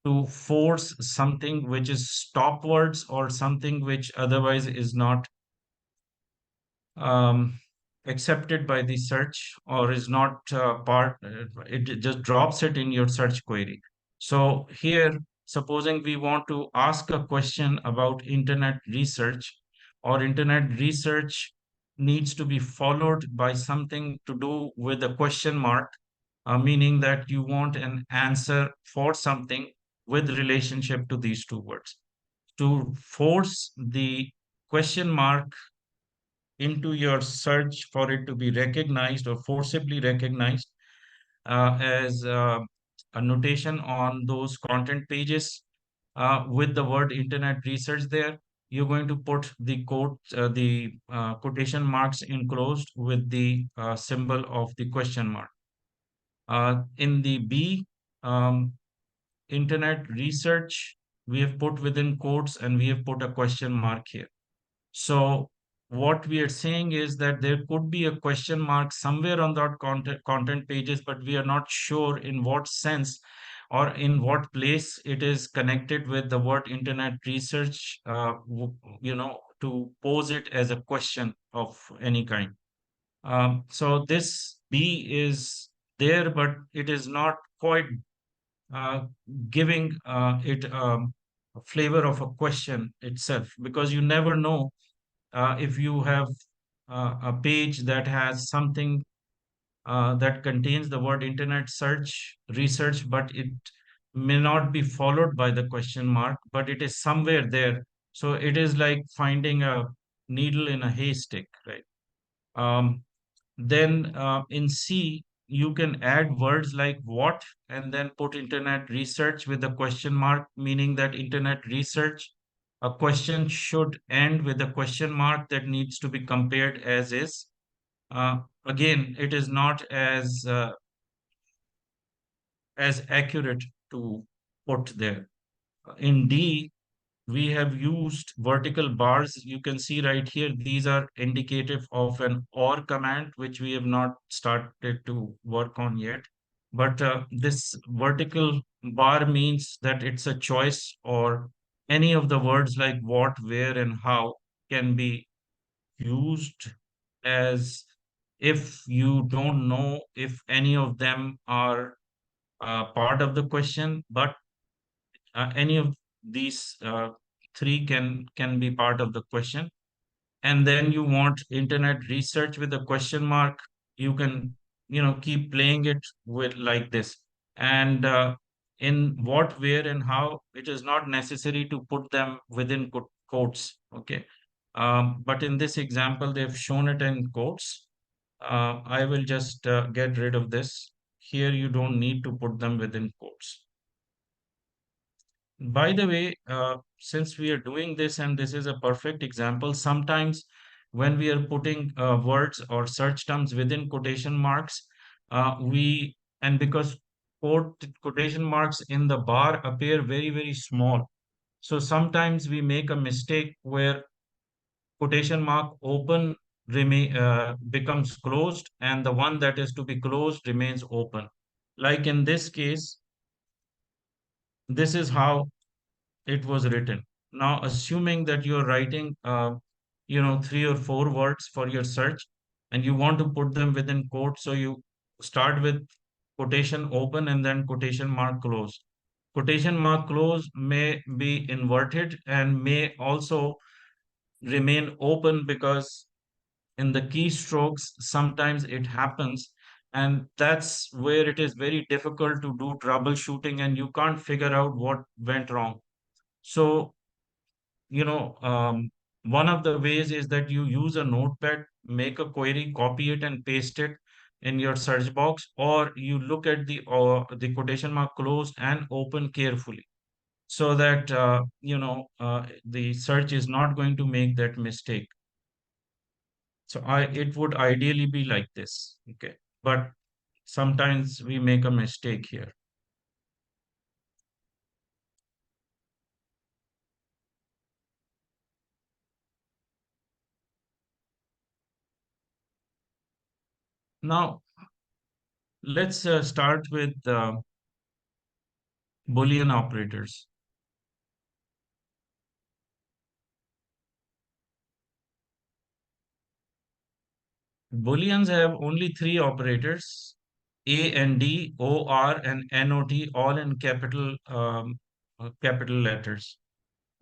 to force something which is stop words or something which otherwise is not um, accepted by the search or is not it just drops it in your search query. So here, supposing we want to ask a question about internet research, or internet research needs to be followed by something to do with a question mark, meaning that you want an answer for something with relationship to these two words. To force the question mark into your search for it to be recognized or forcibly recognized as a notation on those content pages with the word internet research there, you're going to put the quotation marks enclosed with the symbol of the question mark. In the B, internet research, we have put within quotes and we have put a question mark here. So what we are saying is that there could be a question mark somewhere on that content pages, but we are not sure in what sense or in what place it is connected with the word internet research, to pose it as a question of any kind. So this B is there, but it is not quite uh, giving it a flavor of a question itself, because you never know if you have a page that has something that contains the word internet search research, but it may not be followed by the question mark, but it is somewhere there. So it is like finding a needle in a haystack, right? Um, then in C, you can add words like what and then put internet research with a question mark, meaning that internet research, a question should end with a question mark that needs to be compared as is. Again, it is not as accurate to put there. In D, we have used vertical bars. You can see right here, these are indicative of an or command, which we have not started to work on yet. But this vertical bar means that it's a choice, or any of the words like what, where, and how can be used as if you don't know if any of them are part of the question, but any of these three can be part of the question. And then you want internet research with a question mark, you can keep playing it with like this. And in what, where, and how, it is not necessary to put them within quotes. Okay. But in this example they've shown it in quotes. I will just get rid of this. Here you don't need to put them within quotes. By the way, since we are doing this, and this is a perfect example, sometimes when we are putting words or search terms within quotation marks, and because quotation marks in the bar appear very, very small. So sometimes we make a mistake where quotation mark open becomes closed, and the one that is to be closed remains open. Like in this case, this is how it was written. Now, assuming that you're writing, 3 or 4 words for your search, and you want to put them within quotes, so you start with quotation open and then quotation mark close. Quotation mark close may be inverted and may also remain open, because in the keystrokes sometimes it happens, and that's where it is very difficult to do troubleshooting and you can't figure out what went wrong. So you know, one of the ways is that you use a notepad, make a query, copy it, and paste it in your search box, or you look at the quotation mark closed and open carefully, so that the search is not going to make that mistake. So it would ideally be like this, okay? But sometimes we make a mistake here. Now, let's start with Boolean operators. Booleans have only three operators: A and D, OR, and NOT, all in capital letters.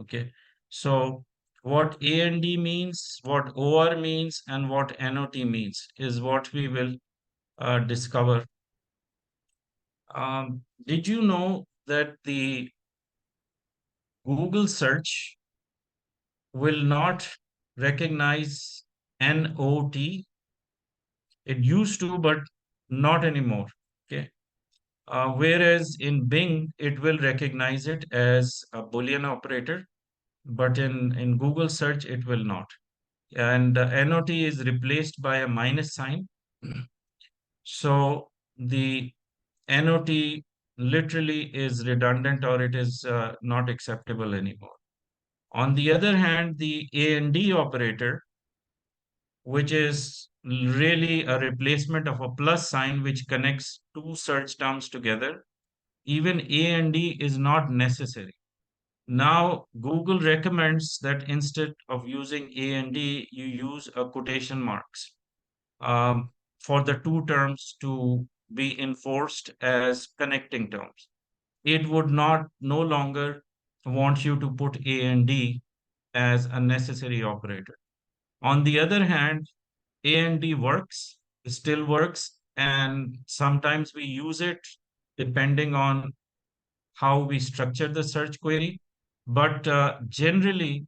Okay. So what A and D means, what OR means, and what NOT means is what we will discover. Did you know that the Google search will not recognize NOT? It used to, but not anymore. Okay. Whereas in Bing, it will recognize it as a Boolean operator, but in Google search, it will not. And NOT is replaced by a minus sign. So the NOT literally is redundant, or it is not acceptable anymore. On the other hand, the A and D operator, which is really a replacement of a plus sign which connects two search terms together, even A and D is not necessary. Now, Google recommends that instead of using A and D, you use a quotation marks for the two terms to be enforced as connecting terms. It would not no longer want you to put A and D as a necessary operator. On the other hand, A and D works, still works, and sometimes we use it depending on how we structure the search query. But generally,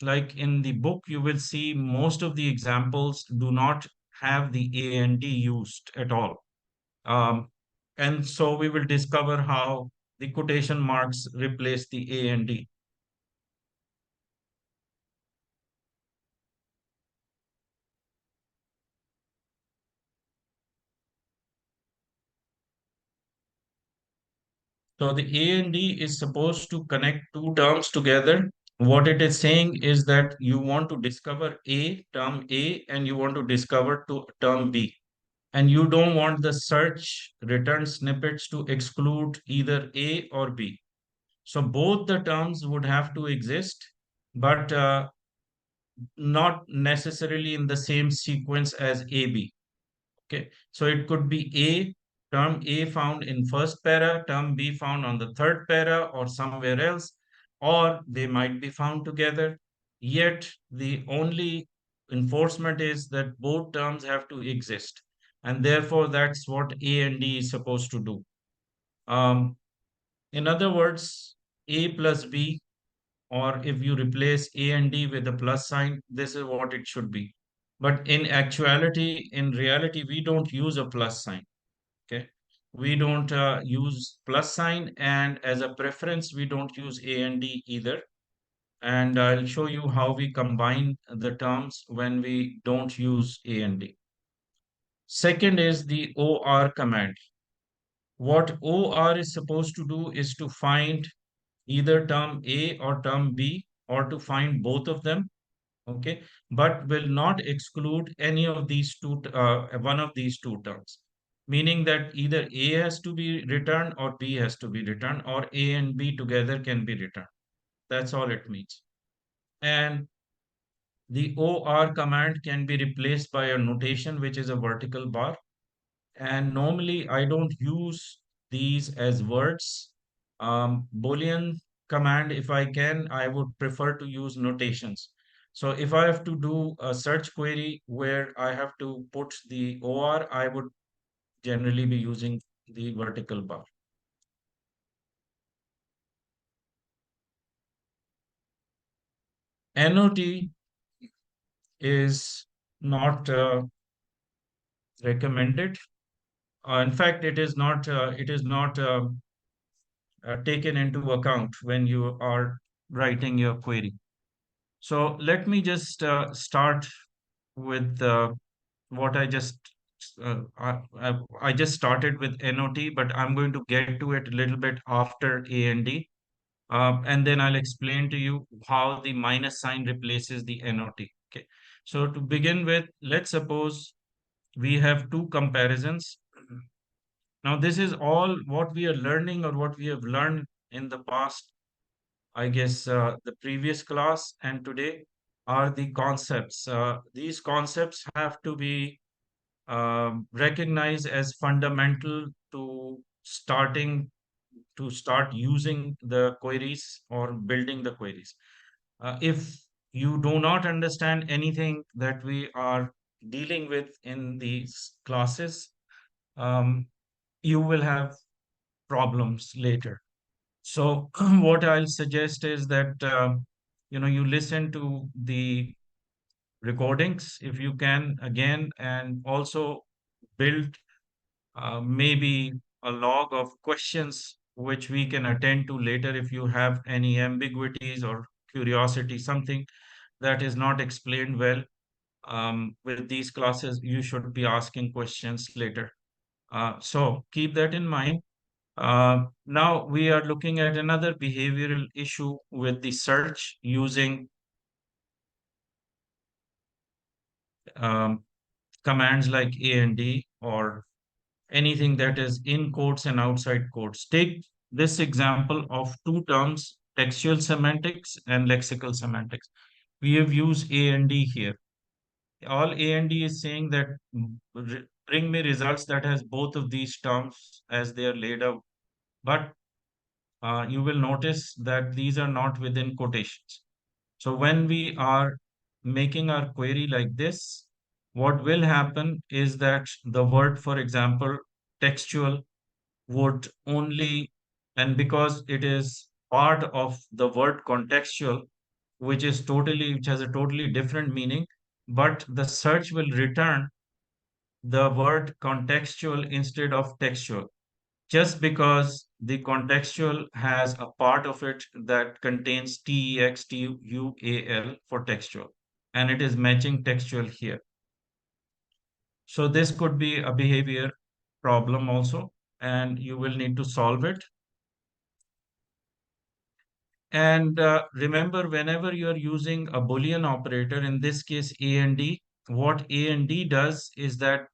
like in the book, you will see most of the examples do not have the A and D used at all. Um, and so we will discover how the quotation marks replace the A and D. So the A and D is supposed to connect two terms together. What it is saying is that you want to discover term A, and you want to discover term B. And you don't want the search return snippets to exclude either A or B. So both the terms would have to exist, but not necessarily in the same sequence as AB. Okay. So it could be A term A found in first para, term B found on the third para or somewhere else, or they might be found together. Yet the only enforcement is that both terms have to exist. And therefore, that's what A and D is supposed to do. Um, in other words, A plus B, or if you replace A and D with a plus sign, this is what it should be. But in actuality, in reality, we don't use a plus sign. Okay. We don't use plus sign, and as a preference, we don't use A and D either. And I'll show you how we combine the terms when we don't use A and D. Second is the OR command. What OR is supposed to do is to find either term A or term B, or to find both of them, okay, but will not exclude any of these one of these two terms, meaning that either A has to be returned or B has to be returned, or A and B together can be returned. That's all it means. And the OR command can be replaced by a notation which is a vertical bar. And normally I don't use these as words. Boolean command, if I can, I would prefer to use notations. So if I have to do a search query where I have to put the OR, I would generally be using the vertical bar. NOT is not recommended. In fact, it is not taken into account when you are writing your query. So let me just start with what I just started with NOT, but I'm going to get to it a little bit after A and D. And then I'll explain to you how the minus sign replaces the NOT. Okay. So to begin with, let's suppose we have two comparisons. Now, this is all what we are learning or what we have learned in the past, I guess, the previous class and today are the concepts. These concepts have to be recognized as fundamental to start using the queries or building the queries. If you do not understand anything that we are dealing with in these classes, um, you will have problems later. So what I'll suggest is that you listen to the recordings if you can again, and also build maybe a log of questions which we can attend to later if you have any ambiguities or curiosity, something that is not explained well with these classes. You should be asking questions later. So keep that in mind. Now we are looking at another behavioral issue with the search using um, commands like A and D, or anything that is in quotes and outside quotes. Take this example of two terms, textual semantics and lexical semantics. We have used A and D here. All A and D is saying that bring me results that has both of these terms as they are laid out. But you will notice that these are not within quotations. So when we are making our query like this, what will happen is that the word, for example, textual would only, and because it is part of the word contextual, which has a totally different meaning, but the search will return the word contextual instead of textual, just because the contextual has a part of it that contains textual for textual, and it is matching textual here. So this could be a behavior problem also, and you will need to solve it. And remember, whenever you are using a Boolean operator, in this case A and D, what A and D does is that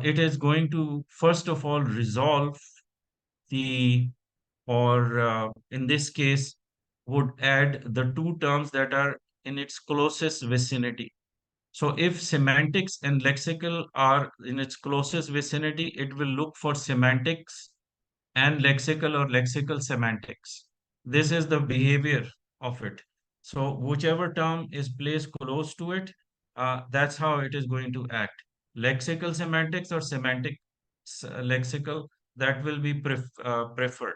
it is going to first of all resolve the, or in this case, would add the two terms that are in its closest vicinity. So if semantics and lexical are in its closest vicinity, it will look for semantics and lexical or lexical semantics. This is the behavior of it. So whichever term is placed close to it, that's how it is going to act. Lexical semantics or semantic lexical, that will be preferred.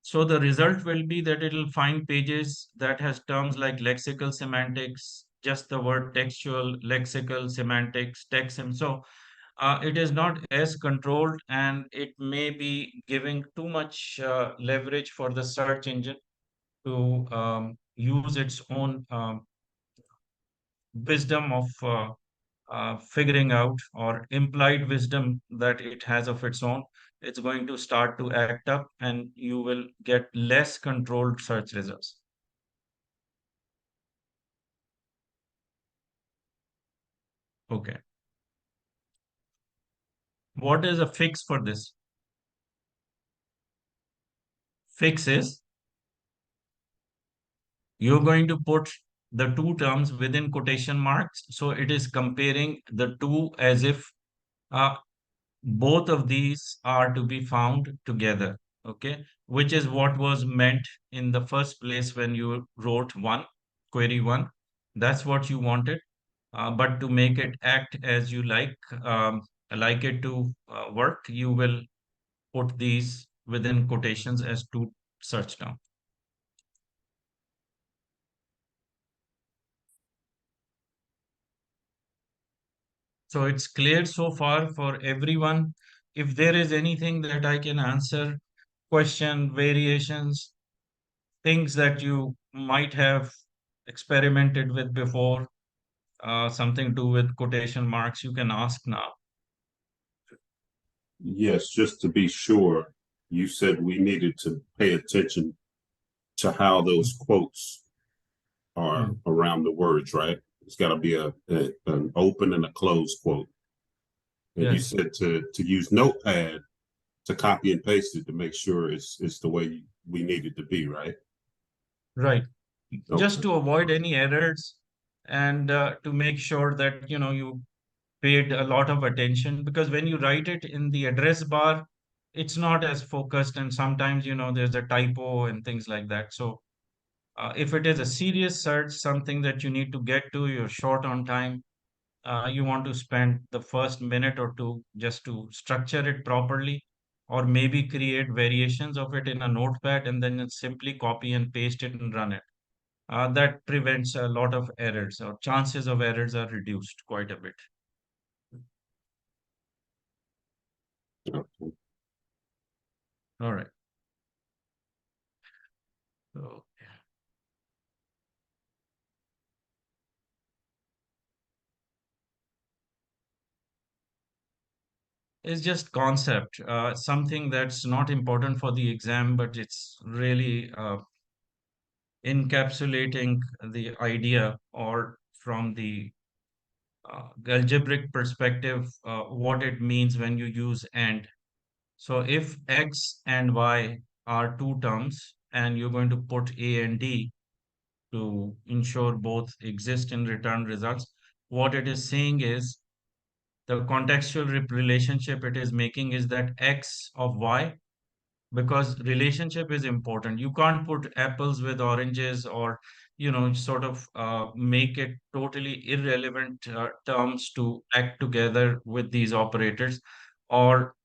So the result will be that it will find pages that has terms like lexical semantics, just the word textual, lexical semantics, text. And so it is not as controlled, and it may be giving too much leverage for the search engine to use its own wisdom of figuring out, or implied wisdom that it has of its own. It's going to start to act up, and you will get less controlled search results. Okay. What is a fix for this? Fix is you're going to put the two terms within quotation marks. So it is comparing the two as if uh, both of these are to be found together. Okay. Which is what was meant in the first place when you wrote query one. That's what you wanted. But to make it act as you like it to work, you will put these within quotations as two search terms. So it's clear so far for everyone. If there is anything that I can answer, question, variations, things that you might have experimented with before, something to do with quotation marks, you can ask now. Yes, just to be sure, you said we needed to pay attention to how those quotes are Hmm. around the words, right? It's got to be an open and a closed quote. And you Yes, said to use Notepad to copy and paste it to make sure it's the way we need it to be, right? right. Just Okay. to avoid any errors, and to make sure that you paid a lot of attention, because when you write it in the address bar, it's not as focused, and sometimes there's a typo and things like that. So if it is a serious search, something that you need to get to, you're short on time, you want to spend the first minute or two just to structure it properly, or maybe create variations of it in a notepad and then simply copy and paste it and run it. That prevents a lot of errors, or chances of errors are reduced quite a bit. Okay. All right. So it's just concept, something that's not important for the exam, but it's really encapsulating the idea, or from the algebraic perspective, what it means when you use and. So if x and y are two terms, and you're going to put a and d to ensure both exist in return results, what it is saying is the contextual relationship it is making is that x of y, because relationship is important. You can't put apples with oranges, or sort of make it totally irrelevant terms to act together with these operators, or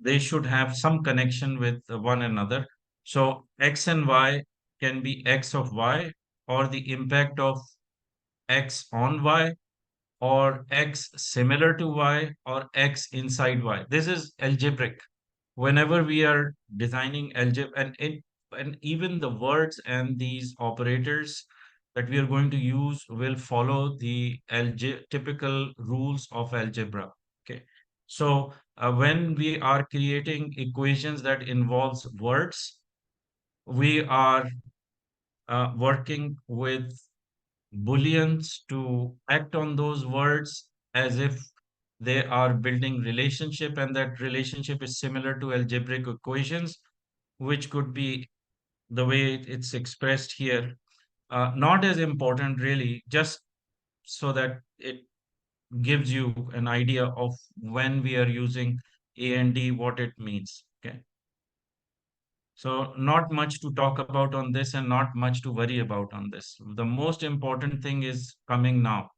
they should have some connection with one another. So x and y can be x of y, or the impact of x on y, or x similar to y, or x inside y. This is algebraic. Whenever we are designing algebra, and even the words and these operators that we are going to use will follow the typical rules of algebra. Okay. So when we are creating equations that involves words, we are working with booleans to act on those words as if they are building relationship, and that relationship is similar to algebraic equations, which could be the way it's expressed here, not as important really, just so that it gives you an idea of when we are using AND, what it means. Okay. So not much to talk about on this and not much to worry about on this. The most important thing is coming now.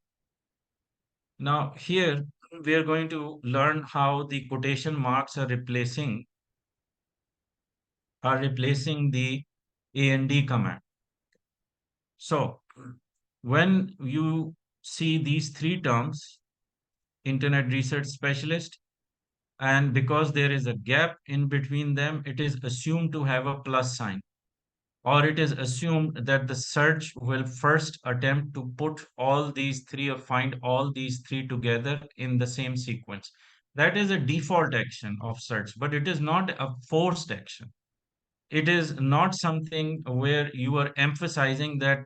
Now here we are going to learn how the quotation marks are replacing the AND command. So when you see these three terms, Internet Research Specialist, and because there is a gap in between them, it is assumed to have a plus sign, or it is assumed that the search will first attempt to put all these three or find all these three together in the same sequence. That is a default action of search, but it is not a forced action. It is not something where you are emphasizing that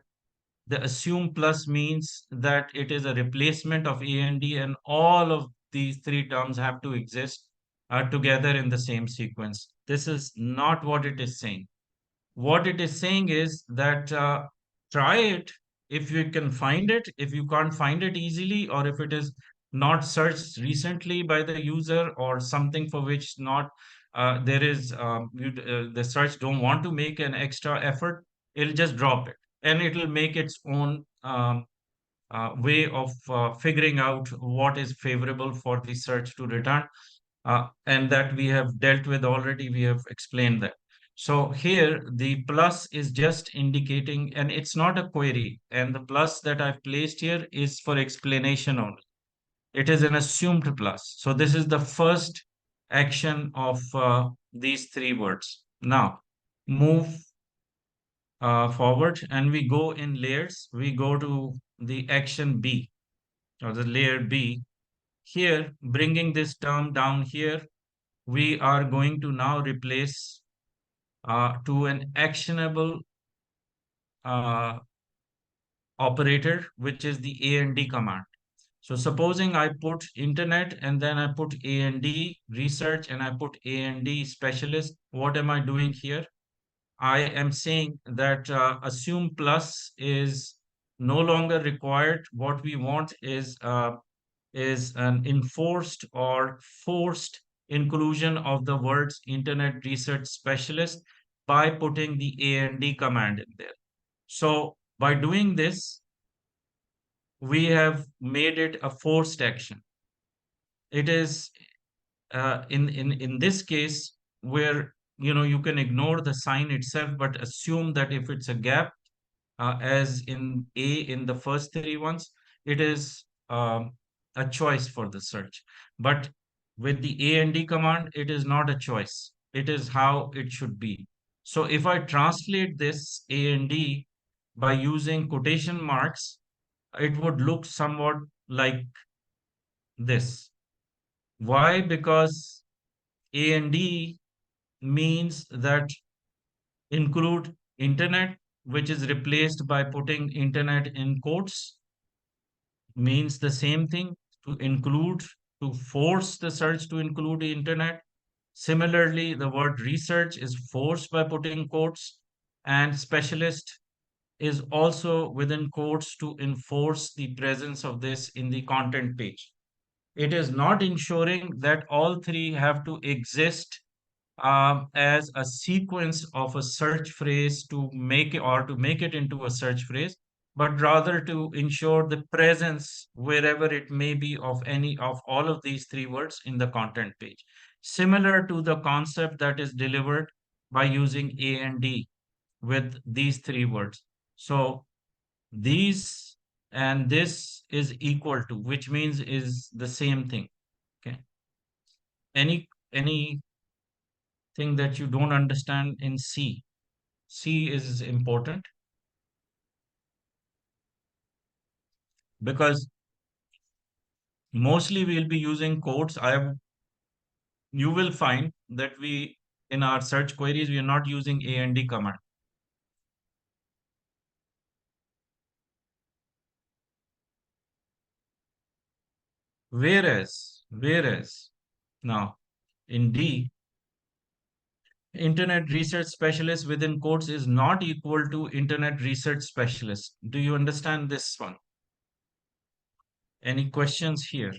the assume plus means that it is a replacement of AND and all of these three terms have to exist together in the same sequence. This is not what it is saying. What it is saying is that try it if you can find it. If you can't find it easily, or if it is not searched recently by the user, or something for which not there is the search don't want to make an extra effort, it'll just drop it and it'll make its own way of figuring out what is favorable for the search to return, and that we have dealt with already. We have explained that. So here the plus is just indicating, and it's not a query, and the plus that I've placed here is for explanation only. It is an assumed plus. So this is the first action of these three words. Now move forward and we go in layers. We go to the action B, or the layer B. Here, bringing this term down here, we are going to now replace to an actionable uh, operator, which is the AND command. So supposing I put internet and then I put AND research and I put AND specialist, what am I doing here? I am saying that assume plus is no longer required. What we want is an enforced or forced inclusion of the words Internet Research Specialist by putting the AND command in there. So by doing this, we have made it a forced action. It is in this case where you can ignore the sign itself, but assume that if it's a gap, as in A in the first three ones, it is a choice for the search. But with the AND command, it is not a choice. It is how it should be. So if I translate this AND by using quotation marks, it would look somewhat like this. Why? Because AND means that include internet, which is replaced by putting internet in quotes, means the same thing. To include, to force the search to include the internet. Similarly, the word research is forced by putting quotes, and specialist is also within quotes to enforce the presence of this in the content page. It is not ensuring that all three have to exist as a sequence of a search phrase to make it, or to make it into a search phrase, but rather to ensure the presence wherever it may be of any of all of these three words in the content page. Similar to the concept that is delivered by using A and D with these three words. So these and this is equal to, which means is the same thing. Okay. Any thing that you don't understand in C? C is important because mostly we'll be using quotes. You will find that we in our search queries we are not using A and D command. Whereas now in D, Internet research specialist within quotes is not equal to internet research specialist. Do you understand this one? Any questions here?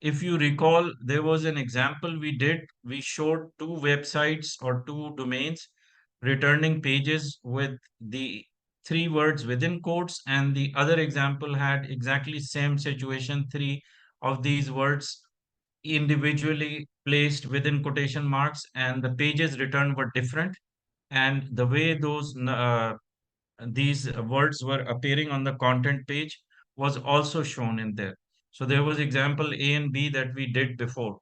If you recall, there was an example we did. We showed two websites or two domains returning pages with the three words within quotes, and the other example had exactly same situation, three of these words individually placed within quotation marks, and the pages returned were different. And the way these words were appearing on the content page was also shown in there. So there was example A and B that we did before.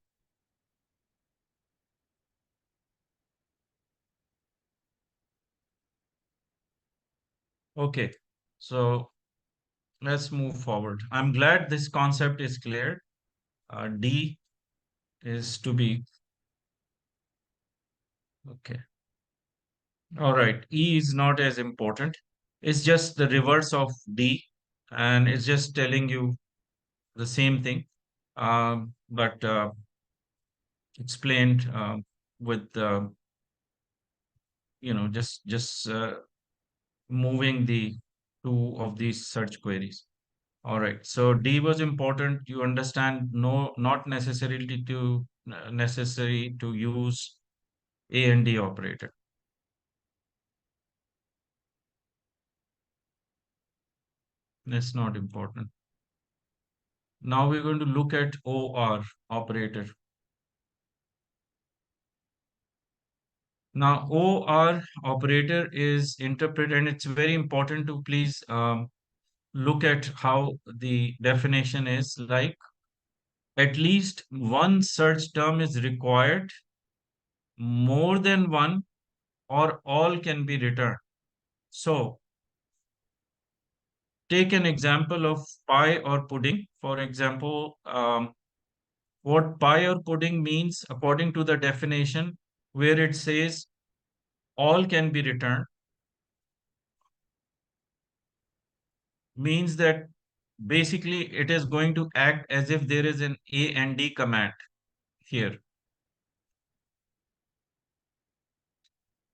Okay, so let's move forward. I'm glad this concept is clear. D is to be, okay. All right, E is not as important. It's just the reverse of D, and it's just telling you the same thing, but explained with just moving the two of these search queries. All right. So D was important. You understand, no, not necessary to use A and D operator. That's not important. Now we're going to look at OR operator. Now OR operator is interpret, and it's very important to please look at how the definition is like. At least one search term is required, more than one, or all can be returned. So take an example of pie or pudding. For example, what pie or pudding means according to the definition, where it says all can be returned, means that basically it is going to act as if there is an A and D command here.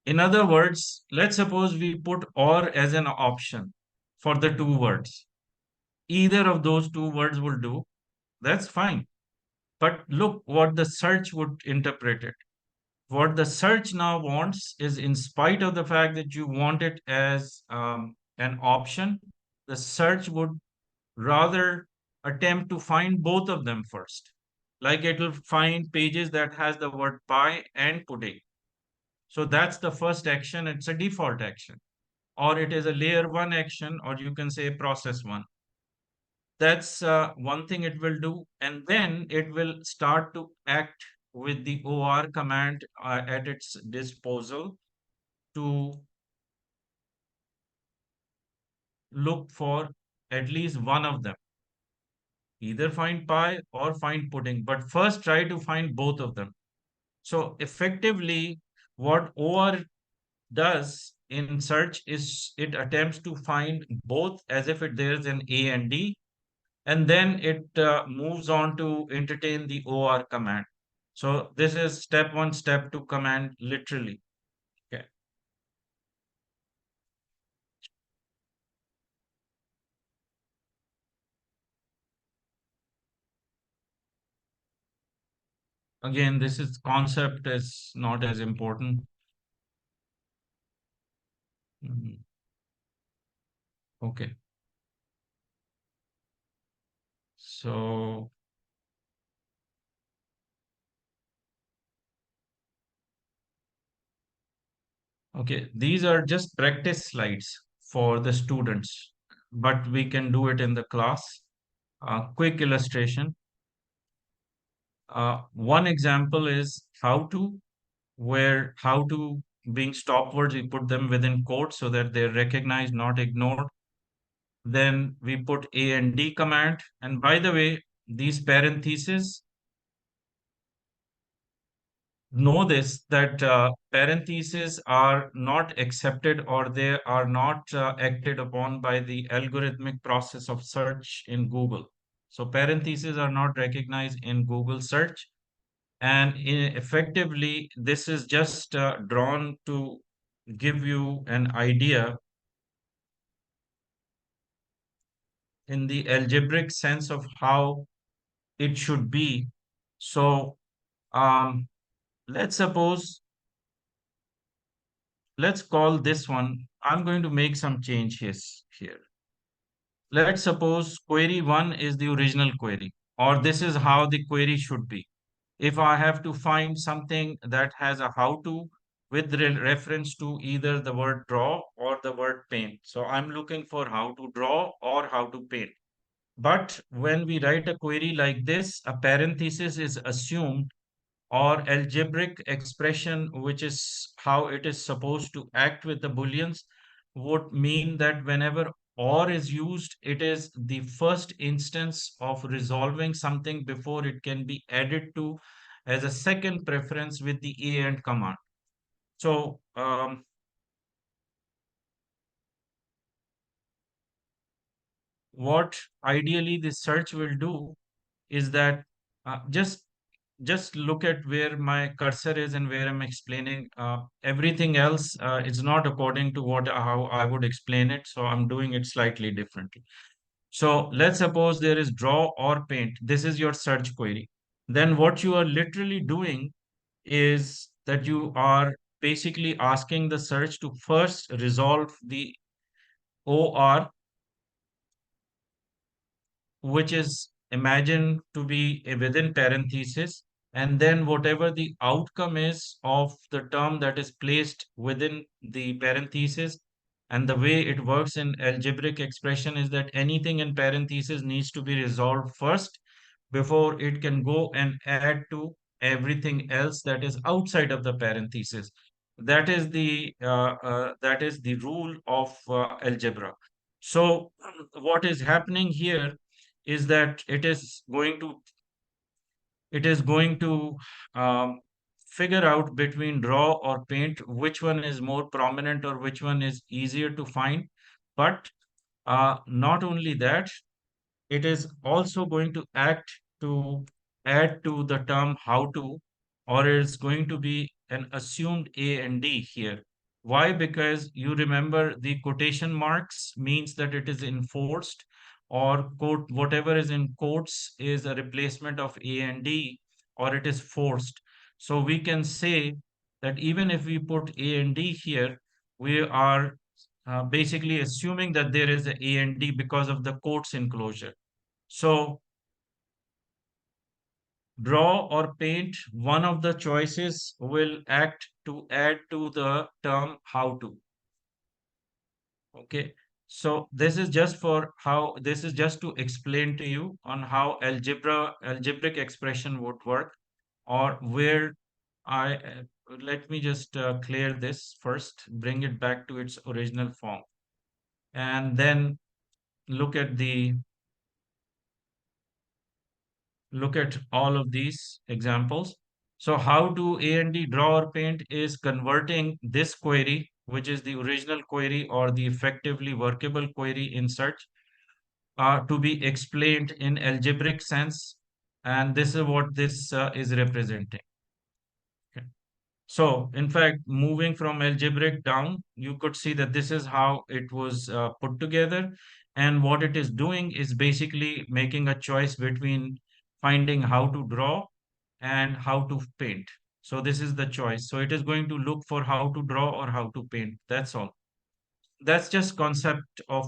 In other words, let's suppose we put or as an option for the two words. Either of those two words will do. That's fine. But look what the search would interpret it. What the search now wants is, in spite of the fact that you want it as an option, the search would rather attempt to find both of them first. Like it will find pages that has the word pie and pudding. So that's the first action. It's a default action, or it is a layer one action, or you can say process one. That's one thing it will do. And then it will start to act with the OR command at its disposal to look for at least one of them. Either find pie or find pudding, but first try to find both of them. So effectively, what OR does in search is it attempts to find both as if there's an A and D, and then it moves on to entertain the OR command. So this is step one, step two command literally. Okay. Again, this is concept is not as important. Okay. So okay, these are just practice slides for the students, but we can do it in the class. Quick illustration. One example is where how to being stop words, we put them within quotes so that they're recognized, not ignored. Then we put A and D command. And by the way, these parentheses, know this, that parentheses are not accepted, or they are not acted upon by the algorithmic process of search in Google. So parentheses are not recognized in Google search. And effectively, this is just drawn to give you an idea in the algebraic sense of how it should be. So um, let's suppose, let's call this one, I'm going to make some changes here. Let's suppose query one is the original query, or this is how the query should be. If I have to find something that has a how to with reference to either the word draw or the word paint. So I'm looking for how to draw or how to paint. But when we write a query like this, a parenthesis is assumed, or algebraic expression, which is how it is supposed to act with the booleans, would mean that whenever or is used, it is the first instance of resolving something before it can be added to as a second preference with the and command. So what ideally this search will do is that just look at where my cursor is and where I'm explaining. Everything else is not according to what how I would explain it, so I'm doing it slightly differently. So let's suppose there is draw or paint. This is your search query. Then what you are literally doing is that you are basically asking the search to first resolve the OR, which is imagined to be within parenthesis, and then whatever the outcome is of the term that is placed within the parenthesis. And the way it works in algebraic expression is that anything in parenthesis needs to be resolved first before it can go and add to everything else that is outside of the parenthesis. That is the rule of algebra. So what is happening here is that it is going to figure out between draw or paint which one is more prominent or which one is easier to find. But not only that, it is also going to act to add to the term how to, or it's going to be an assumed A and D here. Why? Because you remember the quotation marks means that it is enforced, or quote whatever is in quotes is a replacement of A and D, or it is forced. So we can say that even if we put A and D here, we are basically assuming that there is a and D because of the quotes enclosure. So draw or paint, one of the choices will act to add to the term how to. Okay. So this is just to explain to you on how algebraic expression would work, or where I let me just clear this first, bring it back to its original form, and then look at the look at all of these examples. So how do A and D draw or paint is converting this query, which is the original query or the effectively workable query in search, to be explained in algebraic sense. And this is what this is representing. Okay. So, in fact, moving from algebraic down, you could see that this is how it was put together. And what it is doing is basically making a choice between finding how to draw and how to paint. So this is the choice. So it is going to look for how to draw or how to paint. That's all. That's just concept of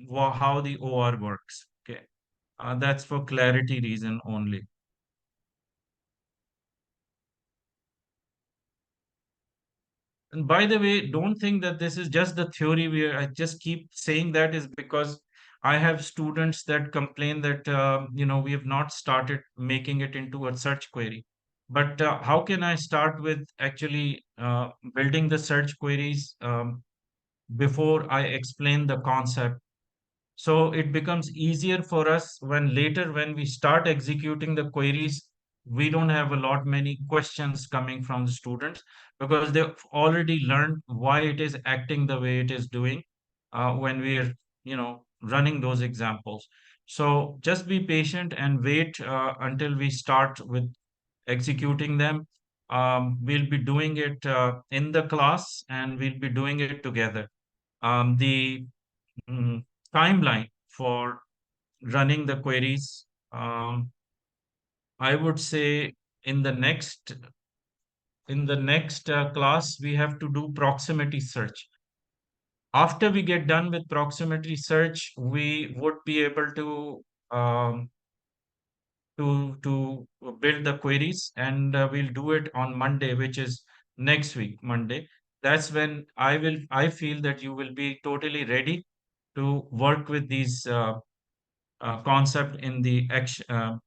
how the OR works. Okay. That's for clarity reason only. And by the way, don't think that this is just the theory where I just keep saying that is because I have students that complain that, we have not started making it into a search query. But how can I start with actually building the search queries before I explain the concept? So it becomes easier for us when later when we start executing the queries, we don't have a lot many questions coming from the students because they've already learned why it is acting the way it is doing when we're, running those examples. So just be patient and wait until we start with executing them. We'll be doing it in the class, and we'll be doing it together. The mm, timeline for running the queries, I would say in the next class, we have to do proximity search. After we get done with proximity search, we would be able um, to build the queries, and we'll do it on Monday, which is next week, Monday. That's when I feel that you will be totally ready to work with these concept in the action,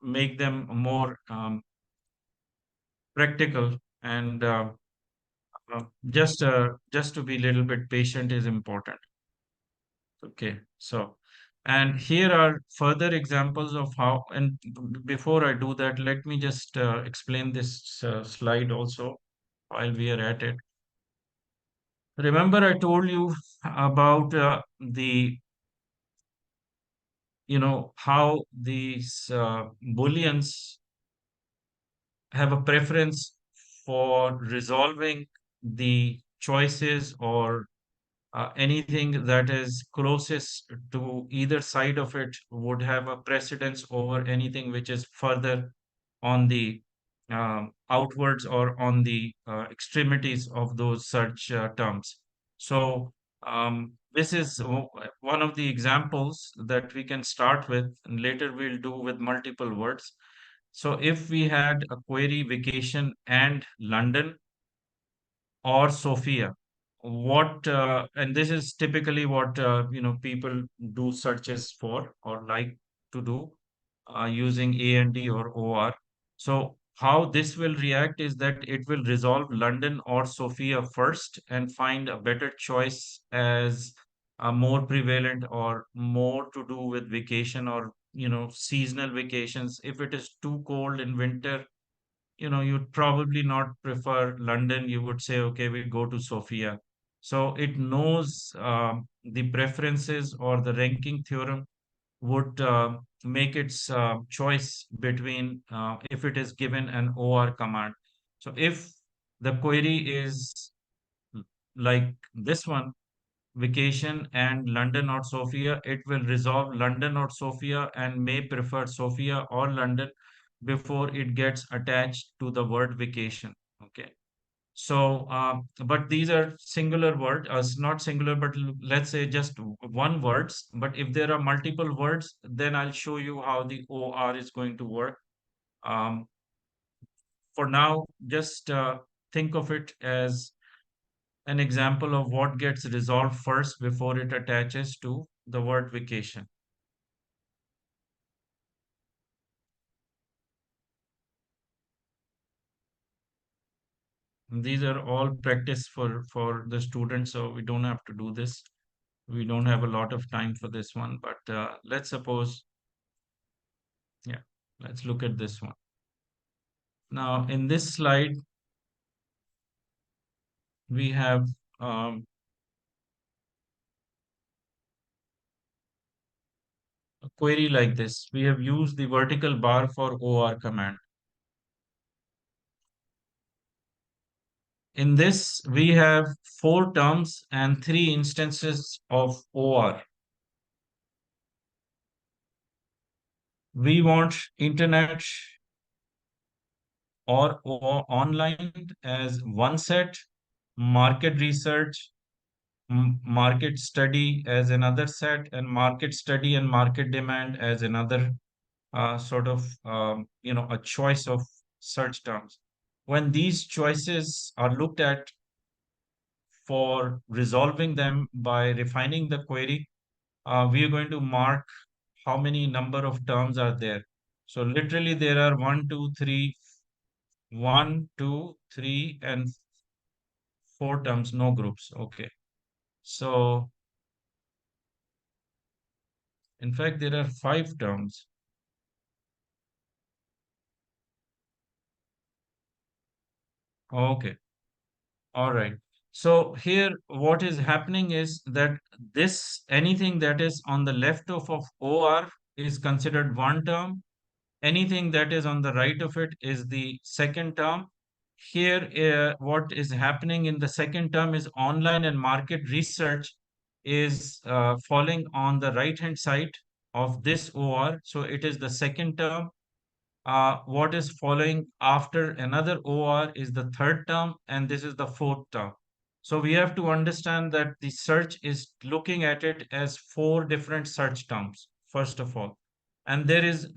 make them more practical, and just to be a little bit patient is important. Okay, so, and here are further examples of how, and before I do that, let me just explain this slide also while we are at it. Remember, I told you about how these booleans have a preference for resolving the choices, or anything that is closest to either side of it would have a precedence over anything which is further on the outwards, or on the extremities of those search terms. So this is one of the examples that we can start with, and later we'll do with multiple words. So if we had a query vacation and London or Sophia, what and this is typically what people do searches for, or like to do, using AND or OR. So how this will react is that it will resolve London or Sophia first and find a better choice as a more prevalent, or more to do with vacation, or seasonal vacations. If it is too cold in winter, you'd probably not prefer London. You would say, okay, we go to Sofia. So it knows the preferences, or the ranking theorem would make its choice between, if it is given an OR command. So if the query is like this one, vacation and London or Sofia, it will resolve London or Sofia and may prefer Sofia or London before it gets attached to the word vacation. Okay. So, but these are singular words, not singular, but let's say just one words. But if there are multiple words, then I'll show you how the OR is going to work. Um, for now, just think of it as an example of what gets resolved first before it attaches to the word vacation. These are all practice for the students, so we don't have to do this. We don't have a lot of time for this one, but let's suppose, yeah, let's look at this one. Now, in this slide, we have a query like this. We have used the vertical bar for OR command. In this, we have 4 terms and 3 instances of OR. We want internet or online as one set, market research, market study as another set, and market study and market demand as another sort of, a choice of search terms. When these choices are looked at for resolving them by refining the query, we are going to mark how many number of terms are there. So literally there are 1, 2, 3, and 4 terms, no groups. Okay. So in fact, there are 5 terms. Okay. All right. So here, what is happening is that anything that is on the left of OR is considered one term, anything that is on the right of it is the second term. Here, what is happening in the second term is online and market research is falling on the right hand side of this OR. So it is the second term. What is following after another OR is the third term, and this is the fourth term. So we have to understand that the search is looking at it as four different search terms, first of all. And there is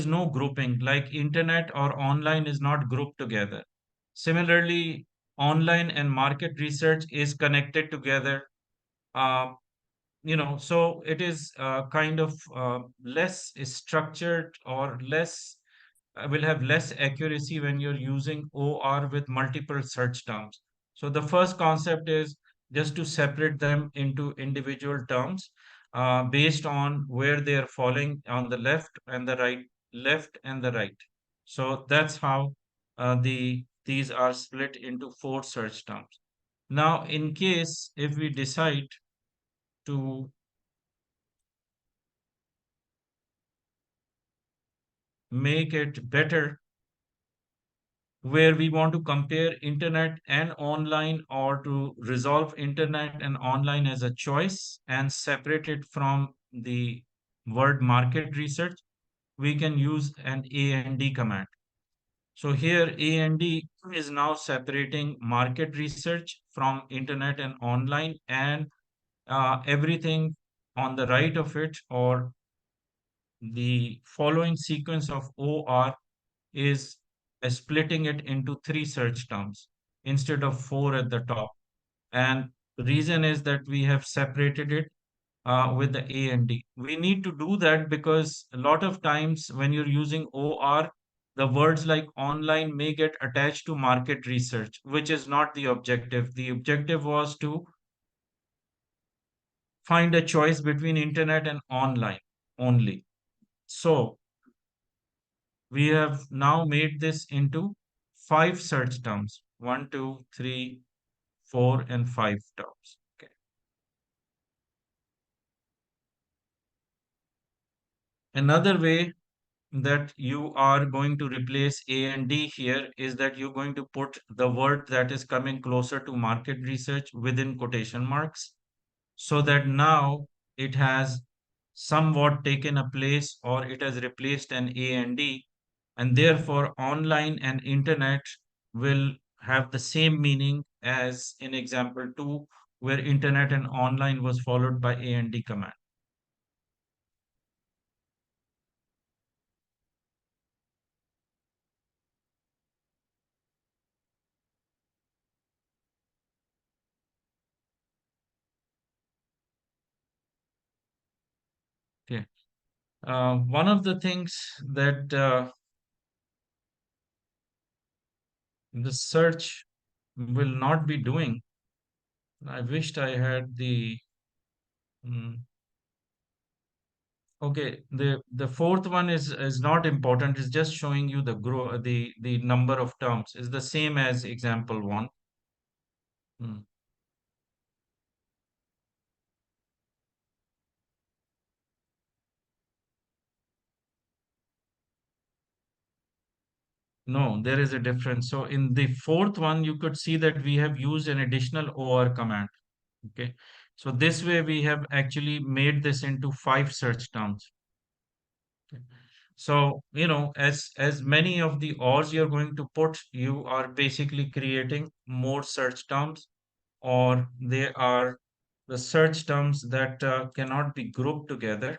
no grouping, like internet or online is not grouped together. Similarly, online and market research is connected together. Uh, so it is kind of less structured or less will have less accuracy when you're using OR with multiple search terms. So the first concept is just to separate them into individual terms based on where they are falling on the left and the right. So that's how these are split into four search terms. Now, in case if we decide to make it better, where we want to compare internet and online, or to resolve internet and online as a choice and separate it from the word market research, we can use an AND command. So here AND is now separating market research from internet and online, and everything on the right of it, or the following sequence of OR, is splitting it into three search terms instead of four at the top. And the reason is that we have separated it with the A and D. We need to do that because a lot of times when you're using OR, the words like online may get attached to market research, which is not the objective. The objective was to find a choice between internet and online only. So we have now made this into five search terms: one, two, three, four, and five terms. Okay. Another way that you are going to replace A and D here is that you're going to put the word that is coming closer to market research within quotation marks, so that now it has somewhat taken a place, or it has replaced an A and D, and therefore online and internet will have the same meaning as in example 2, where internet and online was followed by A and D command. Okay. One of the things that the search will not be doing, I wished I had the mm, okay, the fourth one is not important. It's just showing you the number of terms is the same as example 1. Mm. No, there is a difference. So in the fourth one, you could see that we have used an additional OR command. Okay. So this way we have actually made this into five search terms. Okay. So, as many of the ORs you're going to put, you are basically creating more search terms, or they are the search terms that cannot be grouped together.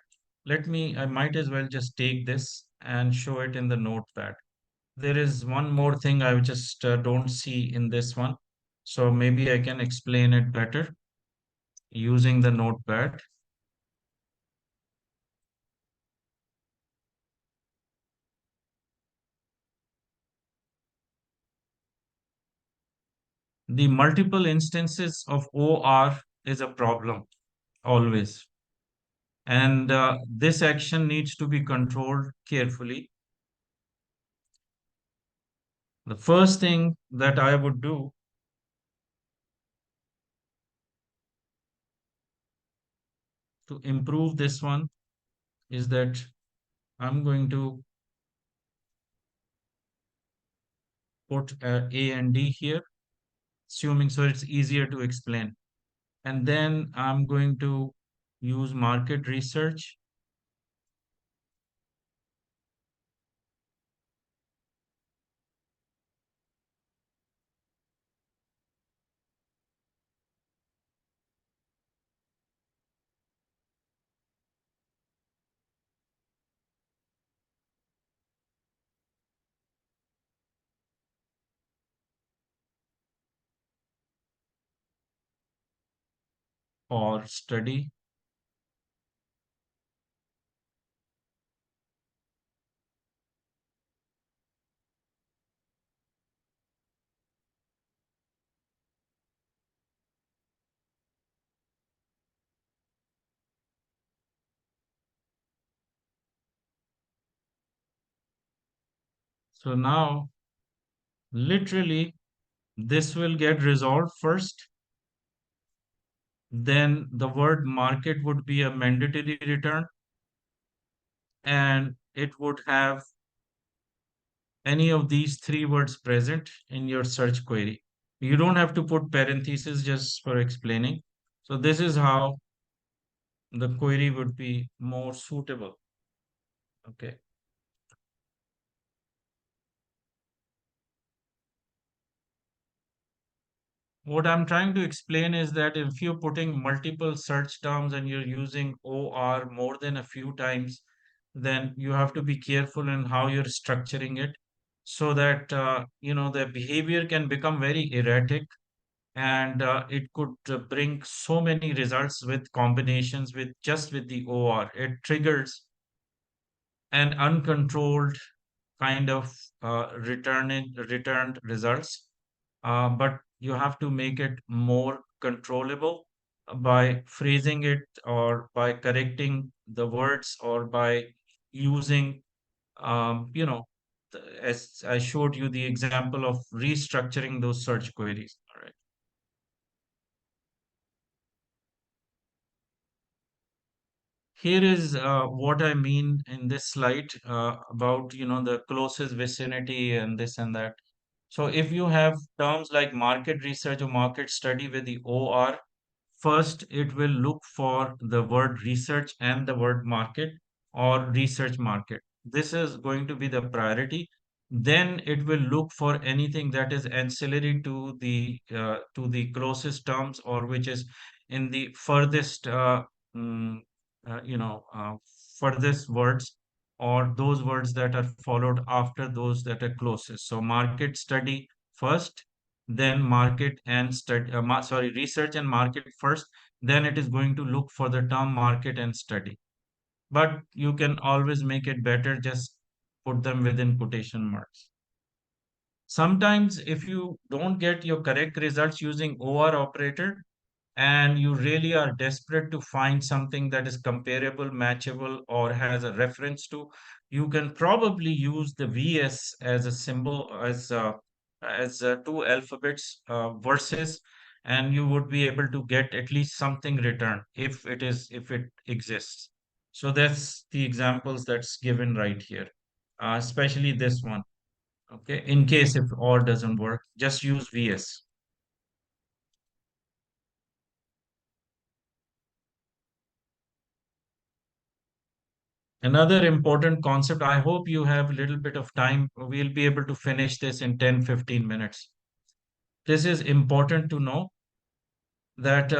I might as well just take this and show it in the notepad. There is one more thing I just don't see in this one. So maybe I can explain it better using the notepad. The multiple instances of OR is a problem always. And this action needs to be controlled carefully. The first thing that I would do to improve this one is that I'm going to put A and D here, assuming so it's easier to explain. And then I'm going to use market research. Or study. So now, literally, this will get resolved first. Then the word market would be a mandatory return, and it would have any of these three words present in your search query. You don't have to put parentheses just for explaining. So this is how the query would be more suitable. Okay. What I'm trying to explain is that if you're putting multiple search terms and you're using OR more than a few times, then you have to be careful in how you're structuring it so that the behavior can become very erratic, and it could bring so many results with combinations with the OR. It triggers an uncontrolled kind of returned results, but you have to make it more controllable by phrasing it or by correcting the words or by using, as I showed you the example of restructuring those search queries. All right. Here is what I mean in this slide about the closest vicinity and this and that. So if you have terms like market research or market study with the OR, first it will look for the word research and the word market or research market. This is going to be the priority. Then it will look for anything that is ancillary to the closest terms, or which is in the furthest mm, uh, you know uh, furthest words, or those words that are followed after those that are closest. So market study first, then market and study, research and market first, then it is going to look for the term market and study. But you can always make it better, just put them within quotation marks. Sometimes if you don't get your correct results using OR operator, and you really are desperate to find something that is comparable, matchable, or has a reference to, you can probably use the VS as a symbol, as two alphabets verses, and you would be able to get at least something returned if it exists. So that's the examples that's given right here, especially this one. Okay, in case if OR doesn't work, just use VS. Another important concept, I hope you have a little bit of time. We'll be able to finish this in 10-15 minutes. This is important to know that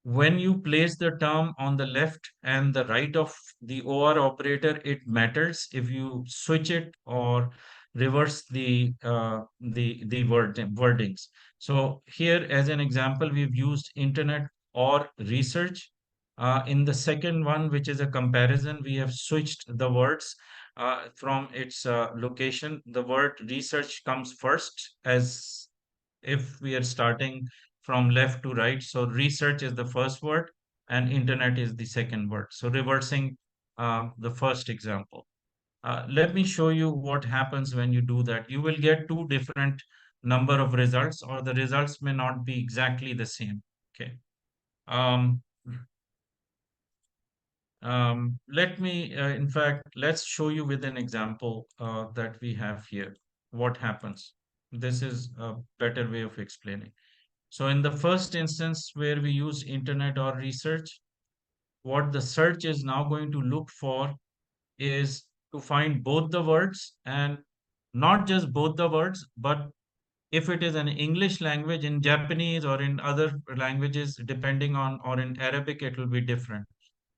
when you place the term on the left and the right of the OR operator, it matters if you switch it or reverse the wordings. So here, as an example, we've used internet or research. In the second one, which is a comparison, we have switched the words from its location. The word research comes first, as if we are starting from left to right. So research is the first word and internet is the second word. So reversing the first example. Let me show you what happens when you do that. You will get two different number of results, or the results may not be exactly the same. Okay. Um, Let me, in fact, let's show you with an example that we have here. What happens? This is a better way of explaining. So in the first instance where we use internet or research, what the search is now going to look for is to find both the words, and not just both the words, but if it is an English language, in Japanese or in other languages, depending on, or in Arabic, it will be different.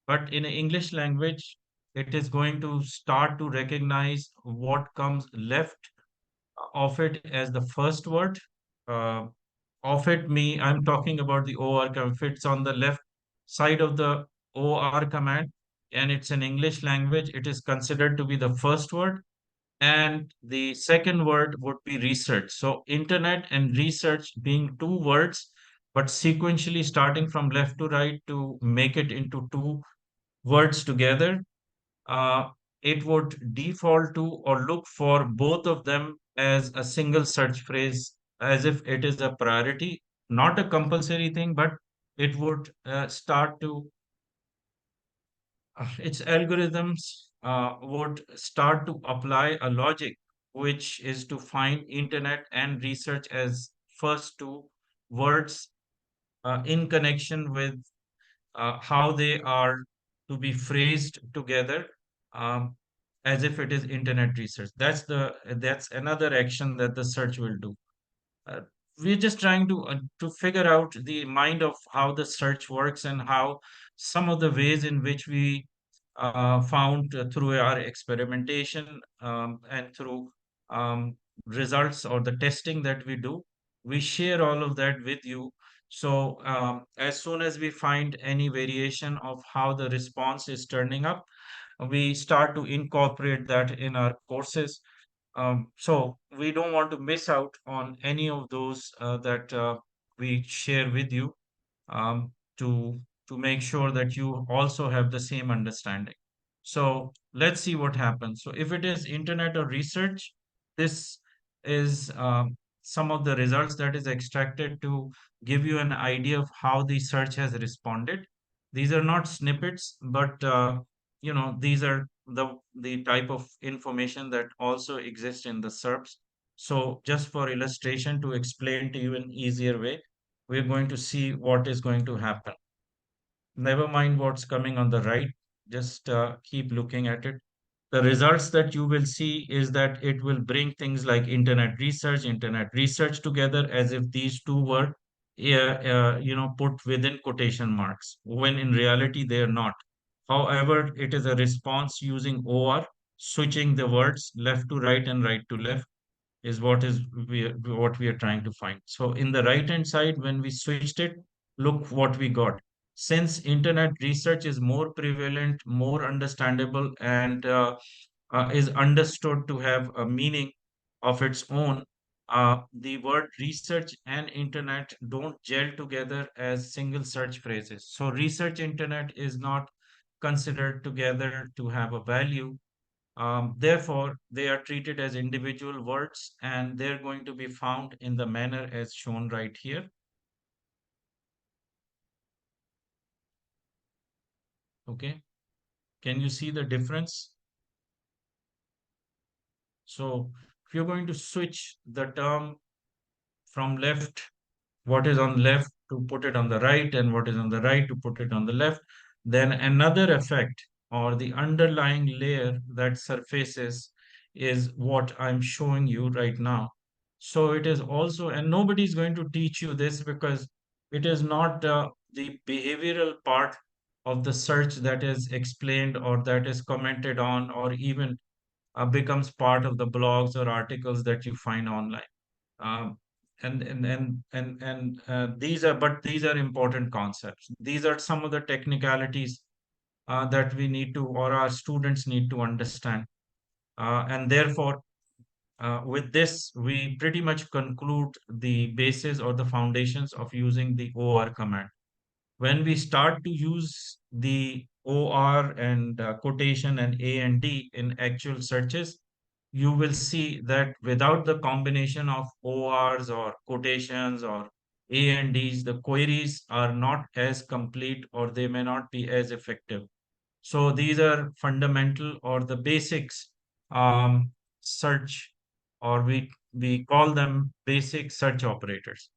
But in English language, it is going to start to recognize what comes left of it as the first word. Uh, of it, I'm talking about the OR command. If it's on the left side of the OR command and it's in English language, it is considered to be the first word. And the second word would be research. So internet and research being two words, but sequentially starting from left to right to make it into two words together, uh, it would default to or look for both of them as a single search phrase, as if it is a priority, not a compulsory thing, but it would start to, its algorithms would start to apply a logic, which is to find internet and research as first two words in connection with how they are to be phrased together, um, as if it is internet research. That's another action that the search will do. uh, we're just trying to figure out the mind of how the search works, and how some of the ways in which we found through our experimentation, and through um, results or the testing that we do, we share all of that with you. So as soon as we find any variation of how the response is turning up, we start to incorporate that in our courses. So we don't want to miss out on any of those that we share with you, um, to make sure that you also have the same understanding. So let's see what happens. So if it is internet or research, this is some of the results that is extracted to give you an idea of how the search has responded. These are not snippets, but these are the type of information that also exists in the SERPs. So just for illustration, to explain to you in easier way, we're going to see what is going to happen. Never mind what's coming on the right, just keep looking at it. The results that you will see is that it will bring things like internet research together, as if these two were put within quotation marks, when in reality they are not. However, it is a response using OR, switching the words left to right and right to left, is what we are trying to find. So in the right hand side, when we switched it, look what we got. Since internet research is more prevalent, more understandable, and is understood to have a meaning of its own, the word research and internet don't gel together as single search phrases. So research internet is not considered together to have a value. Therefore, they are treated as individual words, and they're going to be found in the manner as shown right here. Okay. Can you see the difference? So if you're going to switch the term from left, what is on left, to put it on the right, and what is on the right to put it on the left, then another effect or the underlying layer that surfaces is what I'm showing you right now. So it is also, and nobody's going to teach you this, because it is not the behavioral part of the search that is explained or that is commented on, or even becomes part of the blogs or articles that you find online. Um, these are important concepts. These are some of the technicalities that we need to, or our students need to understand. And therefore, with this, we pretty much conclude the basis or the foundations of using the OR command. When we start to use the OR and quotation and A and D in actual searches, you will see that without the combination of ORs or quotations or A and Ds, the queries are not as complete, or they may not be as effective. So these are fundamental or the basics search, or we call them basic search operators.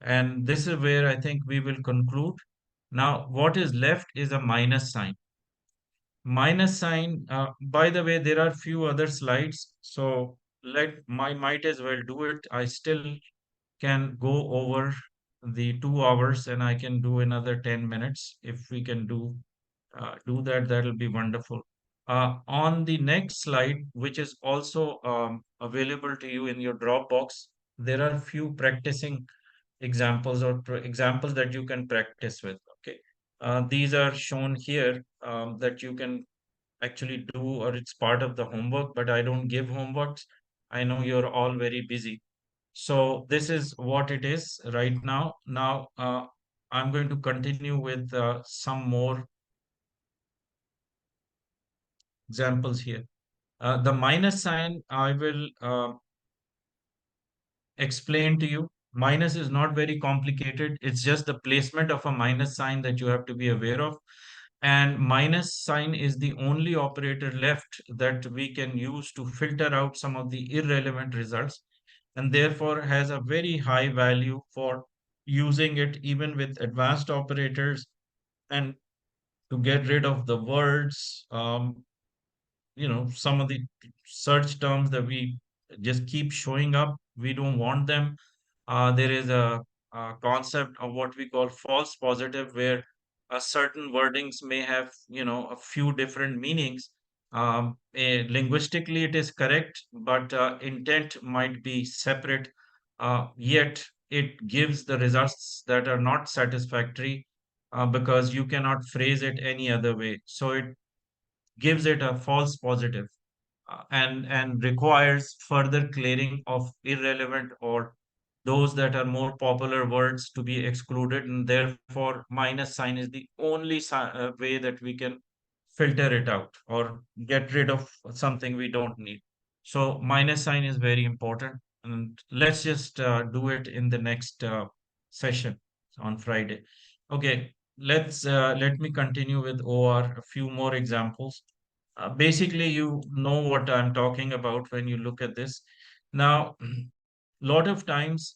And this is where I think we will conclude. Now, what is left is a minus sign. Minus sign, by the way, there are few other slides, so might as well do it. I still can go over the 2 hours, and I can do another 10 minutes. If we can do that, that'll be wonderful. On the next slide, which is also available to you in your Dropbox, there are few practicing examples or examples that you can practice with. Okay, these are shown here that you can actually do, or it's part of the homework, but I don't give homeworks. I know you're all very busy. So this is what it is right now. Now, I'm going to continue with some more examples here. The minus sign, I will explain to you. Minus is not very complicated. It's just the placement of a minus sign that you have to be aware of. And minus sign is the only operator left that we can use to filter out some of the irrelevant results, and therefore has a very high value for using it even with advanced operators, and to get rid of the words, some of the search terms that we just keep showing up, we don't want them. There is a concept of what we call false positive, where certain wordings may have a few different meanings. Linguistically it is correct, but intent might be separate, yet it gives the results that are not satisfactory, because you cannot phrase it any other way, so it gives it a false positive, and requires further clearing of irrelevant or those that are more popular words to be excluded, and therefore minus sign is the only way that we can filter it out or get rid of something we don't need. So minus sign is very important, and let's just do it in the next session on Friday. Okay, let me continue with OR, a few more examples. Basically, you know what I'm talking about when you look at this. Now, lot of times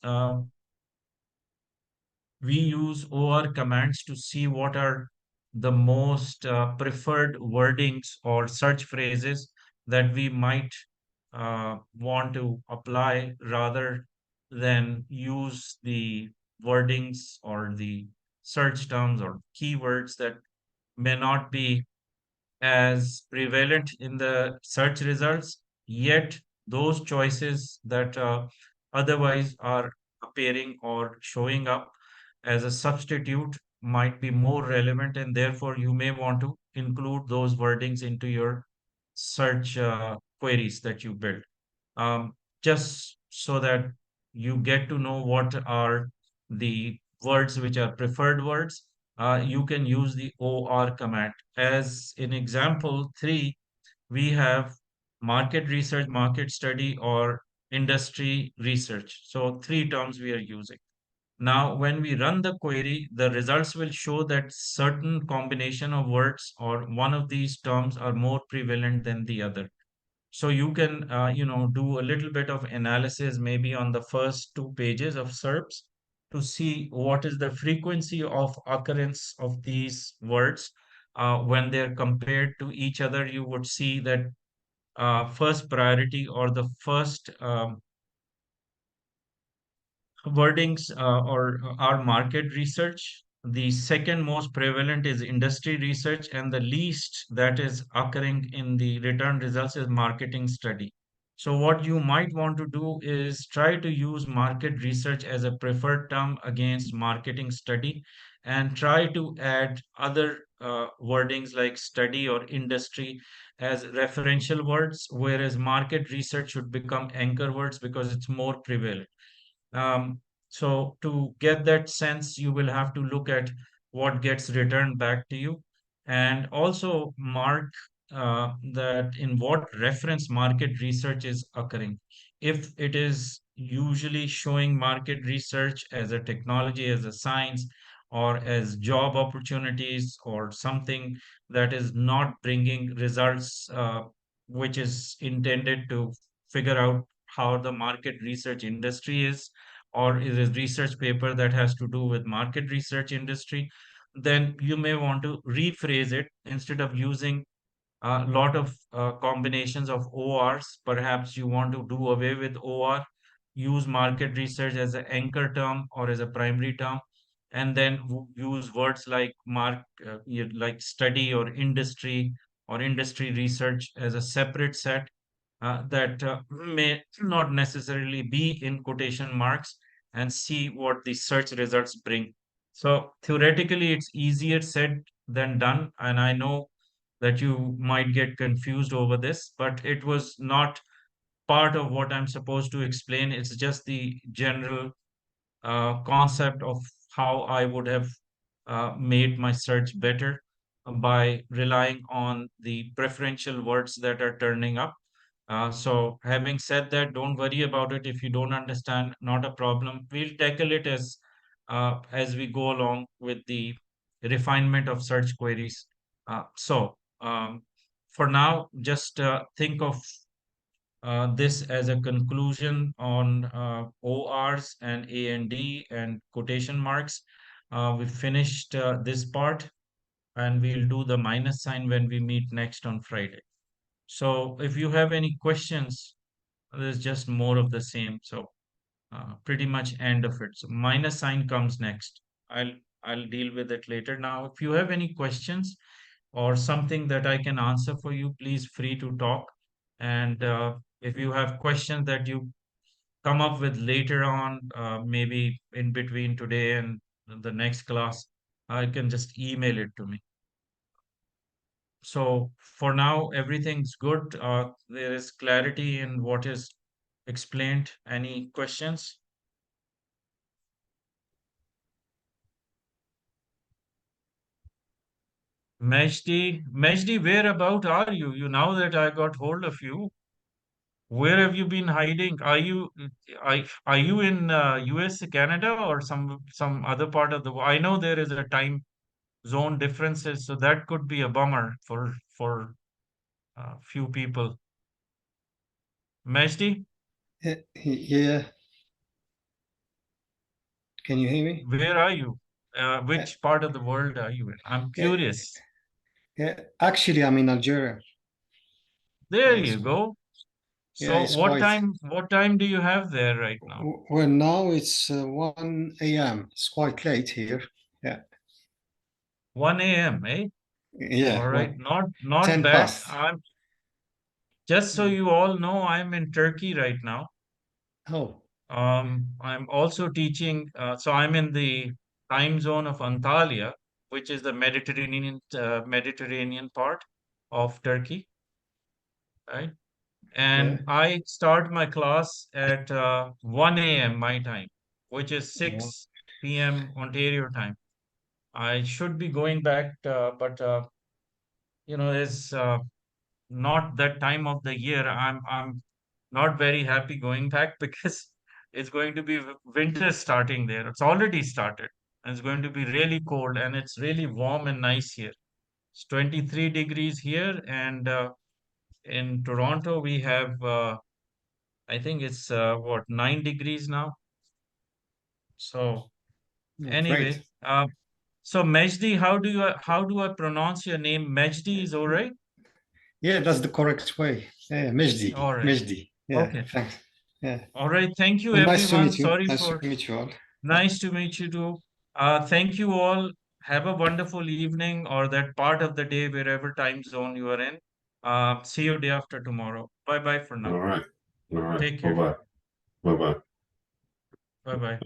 we use OR commands to see what are the most preferred wordings or search phrases that we might want to apply, rather than use the wordings or the search terms or keywords that may not be as prevalent in the search results, yet those choices that otherwise are appearing or showing up as a substitute might be more relevant, and therefore you may want to include those wordings into your search queries that you build, just so that you get to know what are the words which are preferred words. You can use the OR command. As in example 3, we have market research, market study, or industry research. So three terms we are using. Now, when we run the query, the results will show that certain combination of words or one of these terms are more prevalent than the other. So you can, do a little bit of analysis maybe on the first 2 pages of SERPs to see what is the frequency of occurrence of these words. When they're compared to each other, you would see that first priority, or the first wordings or our market research. The second most prevalent is industry research, and the least that is occurring in the return results is marketing study. So, what you might want to do is try to use market research as a preferred term against marketing study, and try to add other wordings like study or industry as referential words, whereas market research should become anchor words because it's more prevalent. um, so to get that sense, you will have to look at what gets returned back to you, and also mark that in what reference market research is occurring. If it is usually showing market research as a technology, as a science, or as job opportunities or something that is not bringing results, which is intended to figure out how the market research industry is, or is a research paper that has to do with market research industry, then you may want to rephrase it. Instead of using a lot of combinations of ORs, perhaps you want to do away with OR, use market research as an anchor term or as a primary term, and then use words like like study or industry research as a separate set that may not necessarily be in quotation marks, and see what the search results bring. So theoretically, it's easier said than done, and I know that you might get confused over this, but it was not part of what I'm supposed to explain. It's just the general concept of how I would have made my search better by relying on the preferential words that are turning up. So having said that, don't worry about it. If you don't understand, not a problem. We'll tackle it as we go along with the refinement of search queries. So for now, just think of this as a conclusion on ORs and A&D and quotation marks. We finished this part, and we'll do the minus sign when we meet next on Friday. So if you have any questions, there's just more of the same. So pretty much end of it. So minus sign comes next. I'll deal with it later. Now, if you have any questions or something that I can answer for you, please free to talk. And if you have questions that you come up with later on, maybe in between today and the next class, I can just email it to me. So for now, everything's good. There is clarity in what is explained. Any questions? Majdi, where about are you? You Now that I got hold of you, where have you been hiding? Are you in US, Canada, or some other part of the world? I know there is a time zone differences, so that could be a bummer for few people. Majdi, Yeah. Can you hear me? where are you? Which part of the world are you in? I'm Yeah. curious. Yeah. Actually, I'm in Algeria. There It's, you go. yeah, So it's quite. what time do you have there right now? Well, now it's 1 a.m. It's quite late here. Yeah. 1 a.m., eh? Yeah. All right, Well, not 10 bad. past. I'm Just so Mm. you all know, I'm in Turkey right now. Oh, I'm also teaching, so I'm in the time zone of Antalya, which is the Mediterranean part of Turkey, right? yeah. And I start my class at 1 a.m. my time, which is Well, 6 p.m. Ontario time. I should be going back, but it's not that time of the year. I'm not very happy going back because it's going to be winter starting there. It's already started, and it's going to be really cold, and it's really warm and nice here. It's 23 degrees here, and in Toronto we have I think it's what, 9 degrees now. So great. anyway, so Majdi, how do I pronounce your name? Majdi is all right? Yeah, that's the correct way. Yeah, Mejdi. All right. Mejdi. Yeah, Okay. thanks. Yeah. All right. Thank you, Well, nice to everyone. meet you. Sorry Nice to for meet you all. Nice to meet you too. Thank you all. Have a wonderful evening or that part of the day, wherever time zone you are in. See you day after tomorrow. Bye bye for All now. right. All right. Take Bye care. bye. Bye bye. Bye bye.